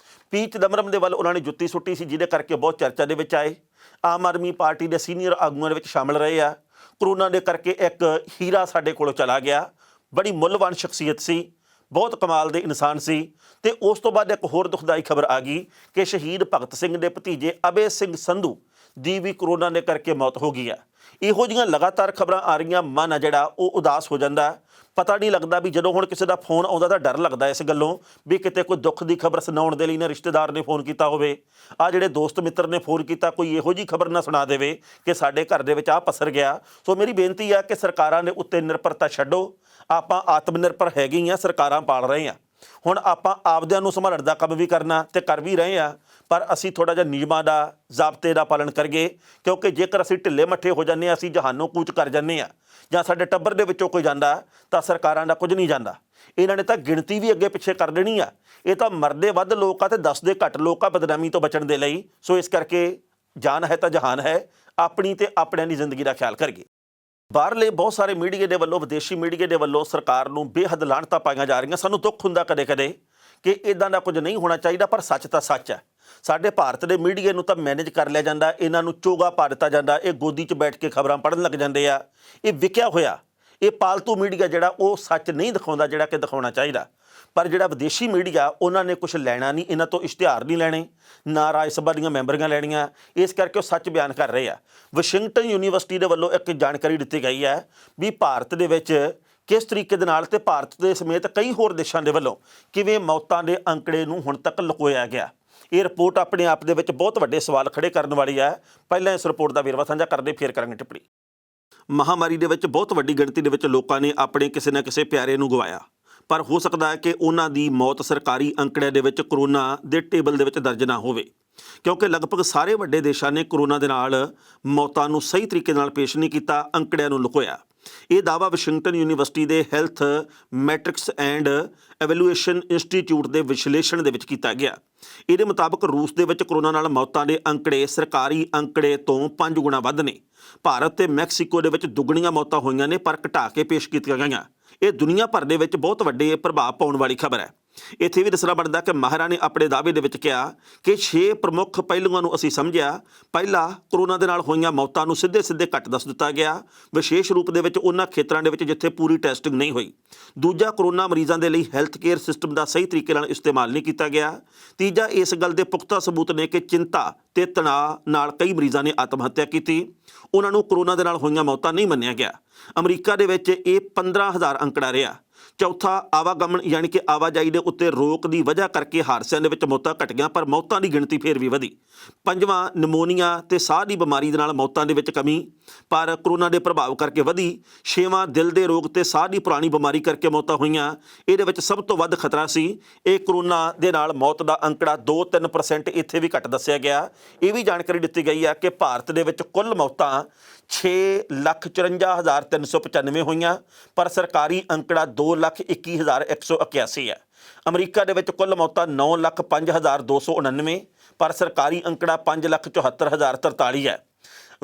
ਪੀ ਚਿਦੰਬਰਮ ਦੇ ਵੱਲ ਉਹਨਾਂ ਨੇ ਜੁੱਤੀ ਸੁੱਟੀ ਸੀ, ਜਿਹਦੇ ਕਰਕੇ ਬਹੁਤ ਚਰਚਾ ਦੇ ਵਿੱਚ ਆਏ। ਆਮ ਆਦਮੀ ਪਾਰਟੀ ਦੇ ਸੀਨੀਅਰ ਆਗੂਆਂ ਦੇ ਵਿੱਚ ਸ਼ਾਮਲ ਰਹੇ ਆ। ਕਰੋਨਾ ਦੇ ਕਰਕੇ ਇੱਕ ਹੀਰਾ ਸਾਡੇ ਕੋਲੋਂ ਚਲਾ ਗਿਆ, ਬੜੀ ਮੁੱਲਵਾਨ ਸ਼ਖਸੀਅਤ ਸੀ, ਬਹੁਤ ਕਮਾਲ ਦੇ ਇਨਸਾਨ ਸੀ। ਤੇ ਉਸ ਤੋਂ ਬਾਅਦ ਇੱਕ ਹੋਰ ਦੁਖਦਾਈ ਖਬਰ ਆ ਗਈ ਕਿ ਸ਼ਹੀਦ ਭਗਤ ਸਿੰਘ ਦੇ ਭਤੀਜੇ ਅਬੇ ਸਿੰਘ ਸੰਧੂ ਦੀ ਵੀ ਕਰੋਨਾ ਦੇ ਕਰਕੇ ਮੌਤ ਹੋ ਗਈ ਆ। ਇਹੋ ਜਿਹੀਆਂ ਲਗਾਤਾਰ ਖਬਰਾਂ ਆ ਰਹੀਆਂ, ਮਨ ਆ ਜਿਹੜਾ ਉਹ ਉਦਾਸ ਹੋ ਜਾਂਦਾ। ਪਤਾ ਨਹੀਂ ਲੱਗਦਾ ਵੀ ਜਦੋਂ ਹੁਣ ਕਿਸੇ ਦਾ ਫੋਨ ਆਉਂਦਾ ਤਾਂ ਡਰ ਲੱਗਦਾ ਇਸ ਗੱਲੋਂ ਵੀ ਕਿਤੇ ਕੋਈ ਦੁੱਖ ਦੀ ਖਬਰ ਸੁਣਾਉਣ ਦੇ ਲਈ ਨਾ ਰਿਸ਼ਤੇਦਾਰ ਨੇ ਫੋਨ ਕੀਤਾ ਹੋਵੇ, ਆ ਜਿਹੜੇ ਦੋਸਤ ਮਿੱਤਰ ਨੇ ਫੋਨ ਕੀਤਾ ਕੋਈ ਇਹੋ ਜਿਹੀ ਖਬਰ ਨਾ ਸੁਣਾ ਦੇਵੇ ਕਿ ਸਾਡੇ ਘਰ ਦੇ ਵਿੱਚ ਆਹ ਪਸਰ ਗਿਆ। ਸੋ ਮੇਰੀ ਬੇਨਤੀ ਹੈ ਕਿ ਸਰਕਾਰਾਂ ਦੇ ਉੱਤੇ ਨਿਰਭਰਤਾ ਛੱਡੋ, ਆਪਾਂ ਆਤਮ ਨਿਰਭਰ ਹੈਗੇ ਹੀ ਆ, ਸਰਕਾਰਾਂ ਪਾਲ ਰਹੇ ਆ। ਹੁਣ ਆਪਾਂ ਆਪਦਿਆਂ ਨੂੰ ਸੰਭਾਲਣ ਦਾ ਕੰਮ ਵੀ ਕਰਨਾ ਤੇ ਕਰ ਵੀ ਰਹੇ ਆ, ਪਰ ਅਸੀਂ ਥੋੜ੍ਹਾ ਜਿਹਾ ਨਿਯਮਾਂ ਦਾ, ਜ਼ਾਬਤੇ ਦਾ ਪਾਲਣ ਕਰੀਏ, ਕਿਉਂਕਿ ਜੇਕਰ ਅਸੀਂ ਢਿੱਲੇ ਮੱਠੇ ਹੋ ਜਾਂਦੇ ਹਾਂ, ਅਸੀਂ ਜਹਾਨੋਂ ਕੂਚ ਕਰ ਜਾਂਦੇ ਹਾਂ ਜਾਂ ਸਾਡੇ ਟੱਬਰ ਦੇ ਵਿੱਚੋਂ ਕੋਈ ਜਾਂਦਾ ਤਾਂ ਸਰਕਾਰਾਂ ਦਾ ਕੁਝ ਨਹੀਂ ਜਾਂਦਾ। ਇਹਨਾਂ ਨੇ ਤਾਂ ਗਿਣਤੀ ਵੀ ਅੱਗੇ ਪਿੱਛੇ ਕਰ ਦੇਣੀ ਆ। ਇਹ ਤਾਂ ਮਰਦੇ ਵੱਧ ਲੋਕ ਆ ਤੇ ਦੱਸਦੇ ਘੱਟ ਲੋਕ ਆ ਬਦਨਾਮੀ ਤੋਂ ਬਚਣ ਦੇ ਲਈ। ਸੋ ਇਸ ਕਰਕੇ ਜਾਨ ਹੈ ਤਾਂ ਜਹਾਨ ਹੈ, ਆਪਣੀ ਤੇ ਆਪਣਿਆਂ ਦੀ ਜ਼ਿੰਦਗੀ ਦਾ ਖਿਆਲ ਕਰੀਏ। ਬਾਹਰਲੇ ਬਹੁਤ ਸਾਰੇ ਮੀਡੀਆ ਦੇ ਵੱਲੋਂ, ਵਿਦੇਸ਼ੀ ਮੀਡੀਆ ਦੇ ਵੱਲੋਂ ਸਰਕਾਰ ਨੂੰ ਬੇਹੱਦ ਲਾਹਨਤਾਂ ਪਾਈਆਂ ਜਾ ਰਹੀਆਂ। ਸਾਨੂੰ ਦੁੱਖ ਹੁੰਦਾ ਕਦੇ-ਕਦੇ ਕਿ ਇੱਦਾਂ ਦਾ ਕੁਝ ਨਹੀਂ ਹੋਣਾ ਚਾਹੀਦਾ, ਪਰ ਸੱਚ ਤਾਂ ਸੱਚ ਹੈ। ਸਾਡੇ ਭਾਰਤ ਦੇ ਮੀਡੀਆ ਨੂੰ ਤਾਂ ਮੈਨੇਜ ਕਰ ਲਿਆ ਜਾਂਦਾ, ਇਹਨਾਂ ਨੂੰ ਚੋਗਾ ਪਾ ਦਿੱਤਾ ਜਾਂਦਾ, ਇਹ ਗੋਦੀ 'ਚ ਬੈਠ ਕੇ ਖਬਰਾਂ ਪੜ੍ਹਨ ਲੱਗ ਜਾਂਦੇ ਆ। ਇਹ ਵਿਕਿਆ ਹੋਇਆ, ਇਹ ਪਾਲਤੂ ਮੀਡੀਆ ਜਿਹੜਾ ਉਹ ਸੱਚ ਨਹੀਂ ਦਿਖਾਉਂਦਾ ਜਿਹੜਾ ਕਿ ਦਿਖਾਉਣਾ ਚਾਹੀਦਾ। ਪਰ ਜਿਹੜਾ ਵਿਦੇਸ਼ੀ ਮੀਡੀਆ, ਉਹਨਾਂ ਨੇ ਕੁਝ ਲੈਣਾ ਨਹੀਂ, ਇਹਨਾਂ ਤੋਂ ਇਸ਼ਤਿਹਾਰ ਨਹੀਂ ਲੈਣੇ, ਨਾ ਰਾਜ ਸਭਾ ਦੀਆਂ ਮੈਂਬਰੀਆਂ ਲੈਣੀਆਂ, ਇਸ ਕਰਕੇ ਉਹ ਸੱਚ ਬਿਆਨ ਕਰ ਰਹੇ ਆ। ਵਾਸ਼ਿੰਗਟਨ ਯੂਨੀਵਰਸਿਟੀ ਦੇ ਵੱਲੋਂ ਇੱਕ ਜਾਣਕਾਰੀ ਦਿੱਤੀ ਗਈ ਹੈ ਵੀ ਭਾਰਤ ਦੇ ਵਿੱਚ ਕਿਸ ਤਰੀਕੇ ਦੇ ਨਾਲ ਤੇ ਭਾਰਤ ਦੇ ਸਮੇਤ ਕਈ ਹੋਰ ਦੇਸ਼ਾਂ ਦੇ ਵੱਲੋਂ ਕਿਵੇਂ ਮੌਤਾਂ ਦੇ ਅੰਕੜੇ ਨੂੰ ਹੁਣ ਤੱਕ ਲੁਕੋਇਆ ਗਿਆ। ਇਹ ਰਿਪੋਰਟ ਆਪਣੇ ਆਪ ਦੇ ਵਿੱਚ ਬਹੁਤ ਵੱਡੇ ਸਵਾਲ ਖੜੇ ਕਰਨ ਵਾਲੀ ਹੈ। ਪਹਿਲਾਂ ਇਸ ਰਿਪੋਰਟ ਦਾ ਵੇਰਵਾ ਸਾਂਝਾ ਕਰਦੇ, ਫਿਰ ਕਰਾਂਗੇ ਟਿੱਪਣੀ। ਮਹਾਮਾਰੀ ਦੇ ਵਿੱਚ ਬਹੁਤ ਵੱਡੀ ਗਿਣਤੀ ਦੇ ਵਿੱਚ ਲੋਕਾਂ ਨੇ ਆਪਣੇ ਕਿਸੇ ਨਾ ਕਿਸੇ ਪਿਆਰੇ ਨੂੰ ਗਵਾਇਆ, ਪਰ ਹੋ ਸਕਦਾ ਹੈ ਕਿ ਉਹਨਾਂ ਦੀ ਮੌਤ ਸਰਕਾਰੀ ਅੰਕੜਿਆਂ ਦੇ ਵਿੱਚ ਕਰੋਨਾ ਦੇ ਟੇਬਲ ਦੇ ਵਿੱਚ ਦਰਜ ਨਾ ਹੋਵੇ, ਕਿਉਂਕਿ ਲਗਭਗ ਸਾਰੇ ਵੱਡੇ ਦੇਸ਼ਾਂ ਨੇ ਕਰੋਨਾ ਦੇ ਨਾਲ ਮੌਤਾਂ ਨੂੰ ਸਹੀ ਤਰੀਕੇ ਨਾਲ ਪੇਸ਼ ਨਹੀਂ ਕੀਤਾ, ਅੰਕੜਿਆਂ ਨੂੰ ਲੁਕੋਇਆ। ਇਹ ਦਾਅਵਾ ਵਾਸ਼ਿੰਗਟਨ ਯੂਨੀਵਰਸਿਟੀ ਦੇ ਹੈਲਥ ਮੈਟ੍ਰਿਕਸ ਐਂਡ ਐਵੈਲੂਏਸ਼ਨ ਇੰਸਟੀਚਿਊਟ ਦੇ ਵਿਸ਼ਲੇਸ਼ਣ ਦੇ ਵਿੱਚ ਕੀਤਾ ਗਿਆ। ਇਹਦੇ ਮੁਤਾਬਕ ਰੂਸ ਦੇ ਵਿੱਚ ਕਰੋਨਾ ਨਾਲ ਮੌਤਾਂ ਦੇ ਅੰਕੜੇ ਸਰਕਾਰੀ ਅੰਕੜੇ ਤੋਂ 5 ਗੁਣਾ ਵੱਧ ਨੇ। ਭਾਰਤ ਤੇ ਮੈਕਸੀਕੋ ਦੇ ਵਿੱਚ ਦੁੱਗਣੀਆਂ ਮੌਤਾਂ ਹੋਈਆਂ ਨੇ, ਪਰ ਘਟਾ ਕੇ ਪੇਸ਼ ਕੀਤੀਆਂ ਗਈਆਂ। ਇਹ ਦੁਨੀਆ ਭਰ ਦੇ ਵਿੱਚ ਬਹੁਤ ਵੱਡੇ ਪ੍ਰਭਾਵ ਪਾਉਣ ਵਾਲੀ ਖਬਰ ਹੈ। ਇੱਥੇ ਵੀ ਦੱਸਣਾ ਬਣਦਾ ਕਿ ਮਾਹਿਰਾਂ ਨੇ ਆਪਣੇ ਦਾਅਵੇ ਦੇ ਵਿੱਚ ਕਿਹਾ ਕਿ 6 ਪ੍ਰਮੁੱਖ ਪਹਿਲੂਆਂ ਨੂੰ ਅਸੀਂ ਸਮਝਿਆ। ਪਹਿਲਾ, ਕਰੋਨਾ ਦੇ ਨਾਲ ਹੋਈਆਂ ਮੌਤਾਂ ਨੂੰ ਸਿੱਧੇ ਕੱਟ ਦੱਸ ਦਿੱਤਾ ਗਿਆ, ਵਿਸ਼ੇਸ਼ ਰੂਪ ਦੇ ਵਿੱਚ ਉਹਨਾਂ ਖੇਤਰਾਂ ਦੇ ਵਿੱਚ ਜਿੱਥੇ ਪੂਰੀ ਟੈਸਟਿੰਗ ਨਹੀਂ ਹੋਈ। ਦੂਜਾ, ਕਰੋਨਾ ਮਰੀਜ਼ਾਂ ਦੇ ਲਈ ਹੈਲਥ ਕੇਅਰ ਸਿਸਟਮ ਦਾ ਸਹੀ ਤਰੀਕੇ ਨਾਲ ਇਸਤੇਮਾਲ ਨਹੀਂ ਕੀਤਾ ਗਿਆ। ਤੀਜਾ, ਇਸ ਗੱਲ ਦੇ ਪੁਖਤਾ ਸਬੂਤ ਨੇ ਕਿ ਚਿੰਤਾ ਤੇ ਤਣਾਅ ਨਾਲ ਕਈ ਮਰੀਜ਼ਾਂ ਨੇ ਆਤਮ ਹੱਤਿਆ ਕੀਤੀ, ਉਹਨਾਂ ਨੂੰ ਕਰੋਨਾ ਦੇ ਨਾਲ ਹੋਈਆਂ ਮੌਤਾਂ ਨਹੀਂ ਮੰਨਿਆ ਗਿਆ। ਅਮਰੀਕਾ ਦੇ ਵਿੱਚ ਇਹ 15,000 ਅੰਕੜਾ ਰਿਹਾ। ਚੌਥਾ, ਆਵਾਗਮਨ ਯਾਨੀ ਕਿ ਆਵਾਜਾਈ ਦੇ ਉੱਤੇ ਰੋਕ ਦੀ ਵਜ੍ਹਾ ਕਰਕੇ ਹਾਦਸਿਆਂ ਦੇ ਵਿੱਚ ਮੌਤਾਂ ਘਟੀਆਂ, ਪਰ ਮੌਤਾਂ ਦੀ ਗਿਣਤੀ ਫਿਰ ਵੀ ਵਧੀ। ਪੰਜਵਾਂ, ਨਮੂਨੀਆ ਤੇ ਸਾਹ ਦੀ ਬਿਮਾਰੀ ਦੇ ਨਾਲ ਮੌਤਾਂ ਦੇ ਵਿੱਚ ਕਮੀ, ਪਰ ਕਰੋਨਾ ਦੇ ਪ੍ਰਭਾਵ ਕਰਕੇ ਵਧੀ। ਛੇਵਾਂ, ਦਿਲ ਦੇ ਰੋਗ ਤੇ ਸਾਹ ਦੀ ਪੁਰਾਣੀ ਬਿਮਾਰੀ ਕਰਕੇ ਮੌਤਾਂ ਹੋਈਆਂ, ਇਹਦੇ ਵਿੱਚ ਸਭ ਤੋਂ ਵੱਧ ਖਤਰਾ ਸੀ। ਇਹ ਕਰੋਨਾ ਦੇ ਨਾਲ ਮੌਤ ਦਾ ਅੰਕੜਾ 2-3% ਇੱਥੇ ਵੀ ਘੱਟ ਦੱਸਿਆ ਗਿਆ। ਇਹ ਵੀ ਜਾਣਕਾਰੀ ਦਿੱਤੀ ਗਈ ਹੈ ਕਿ ਭਾਰਤ ਦੇ ਵਿੱਚ ਕੁੱਲ ਮੌਤਾਂ 6,54,395 ਹੋਈਆਂ, ਪਰ ਸਰਕਾਰੀ ਅੰਕੜਾ 2,21,181 ਹੈ। ਅਮਰੀਕਾ ਦੇ ਵਿੱਚ ਕੁੱਲ ਮੌਤਾਂ 9,05,299, ਪਰ ਸਰਕਾਰੀ ਅੰਕੜਾ 5,74,043 ਹੈ।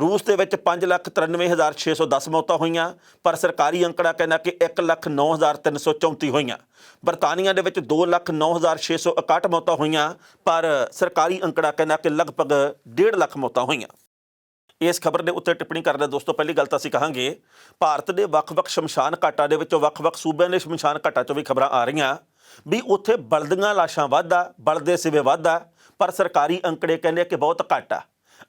ਰੂਸ ਦੇ ਵਿੱਚ 5,93,610 ਮੌਤਾਂ ਹੋਈਆਂ, ਪਰ ਸਰਕਾਰੀ ਅੰਕੜਾ ਕਹਿੰਦਾ ਕਿ 1,09,334 ਹੋਈਆਂ। ਬਰਤਾਨੀਆ ਦੇ ਵਿੱਚ 2,09,661 ਮੌਤਾਂ ਹੋਈਆਂ, ਪਰ ਸਰਕਾਰੀ ਅੰਕੜਾ ਕਹਿੰਦਾ ਕਿ ਲਗਭਗ 1.5 ਲੱਖ ਮੌਤਾਂ ਹੋਈਆਂ। ਇਸ ਖਬਰ ਦੇ ਉੱਤੇ ਟਿੱਪਣੀ ਕਰਦੇ ਦੋਸਤੋ, ਪਹਿਲੀ ਗੱਲ ਤਾਂ ਅਸੀਂ ਕਹਾਂਗੇ ਭਾਰਤ ਦੇ ਵੱਖ-ਵੱਖ ਸ਼ਮਸ਼ਾਨ ਘਾਟਾਂ ਦੇ ਵਿੱਚੋਂ ਵੱਖ-ਵੱਖ ਸੂਬਿਆਂ ਦੇ ਸ਼ਮਸ਼ਾਨ ਘਾਟਾਂ 'ਚੋਂ ਵੀ ਖਬਰਾਂ ਆ ਰਹੀਆਂ ਵੀ ਉੱਥੇ ਬਲਦੀਆਂ ਲਾਸ਼ਾਂ ਵੱਧ ਆ, ਬਲਦੇ ਸਿਵੇ ਵੱਧ ਆ, ਪਰ ਸਰਕਾਰੀ ਅੰਕੜੇ ਕਹਿੰਦੇ ਕਿ ਬਹੁਤ ਘੱਟ ਆ।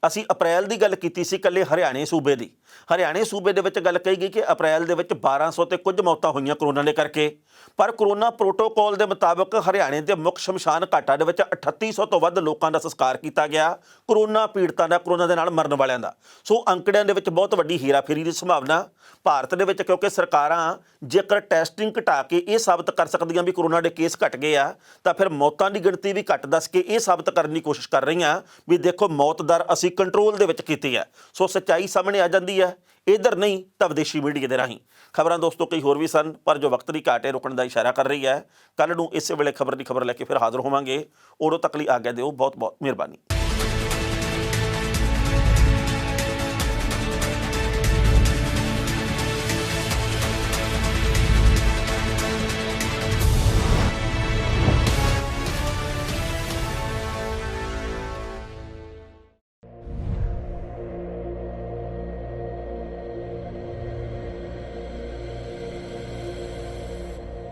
ਅਸੀਂ ਅਪ੍ਰੈਲ ਦੀ ਗੱਲ ਕੀਤੀ ਸੀ ਇਕੱਲੇ ਹਰਿਆਣੇ ਸੂਬੇ ਦੀ। ਹਰਿਆਣੇ ਸੂਬੇ ਦੇ ਵਿੱਚ ਗੱਲ ਕਹੀ ਗਈ ਕਿ ਅਪ੍ਰੈਲ ਦੇ ਵਿੱਚ 1200 ਤੇ ਕੁਝ ਮੌਤਾਂ ਹੋਈਆਂ ਕਰੋਨਾ ਦੇ ਕਰਕੇ, ਪਰ ਕਰੋਨਾ ਪ੍ਰੋਟੋਕਾਲ ਦੇ ਮੁਤਾਬਕ ਹਰਿਆਣੇ ਦੇ ਮੁੱਖ ਸ਼ਮਸ਼ਾਨ ਘਾਟਾਂ ਦੇ ਵਿੱਚ 3800 ਤੋਂ ਵੱਧ ਲੋਕਾਂ ਦਾ ਸੰਸਕਾਰ ਕੀਤਾ ਗਿਆ, ਕਰੋਨਾ ਪੀੜਤਾਂ ਦਾ, ਕਰੋਨਾ ਦੇ ਨਾਲ ਮਰਨ ਵਾਲਿਆਂ ਦਾ। ਸੋ ਅੰਕੜਿਆਂ ਦੇ ਵਿੱਚ ਬਹੁਤ ਵੱਡੀ ਹੇਰਾਫੇਰੀ ਦੀ ਸੰਭਾਵਨਾ ਭਾਰਤ ਦੇ ਵਿੱਚ, ਕਿਉਂਕਿ ਸਰਕਾਰਾਂ ਜੇਕਰ ਟੈਸਟਿੰਗ ਘਟਾ ਕੇ ਇਹ ਸਾਬਤ ਕਰ ਸਕਦੀਆਂ ਵੀ ਕਰੋਨਾ ਦੇ ਕੇਸ ਘਟ ਗਏ ਆ, ਤਾਂ ਫਿਰ ਮੌਤਾਂ ਦੀ ਗਿਣਤੀ ਵੀ ਘੱਟ ਦੱਸ ਕੇ ਇਹ ਸਾਬਤ ਕਰਨ ਦੀ ਕੋਸ਼ਿਸ਼ ਕਰ ਰਹੀਆਂ ਵੀ ਦੇਖੋ ਮੌਤ ਦਰ ਅਸੀਂ ਕੰਟਰੋਲ ਦੇ ਵਿੱਚ ਕੀਤੀ ਹੈ। ਸੋ ਸੱਚਾਈ ਸਾਹਮਣੇ ਆ ਜਾਂਦੀ ਹੈ, ਇੱਧਰ ਨਹੀਂ ਤਾਂ ਵਿਦੇਸ਼ੀ ਮੀਡੀਆ ਦੇ ਰਾਹੀਂ। ਖਬਰਾਂ ਦੋਸਤੋ ਕਈ ਹੋਰ ਵੀ ਸਨ, ਪਰ ਜੋ ਵਕਤ ਦੀ ਘਾਟ ਹੈ ਰੁਕਣ ਦਾ ਇਸ਼ਾਰਾ ਕਰ ਰਹੀ ਹੈ। ਕੱਲ੍ਹ ਨੂੰ ਇਸੇ ਵੇਲੇ ਖਬਰ ਦੀ ਖਬਰ ਲੈ ਕੇ ਫਿਰ ਹਾਜ਼ਰ ਹੋਵਾਂਗੇ। ਉਦੋਂ ਤੱਕ ਲਈ ਆਗਿਆ ਦਿਓ। ਬਹੁਤ ਬਹੁਤ ਮਿਹਰਬਾਨੀ।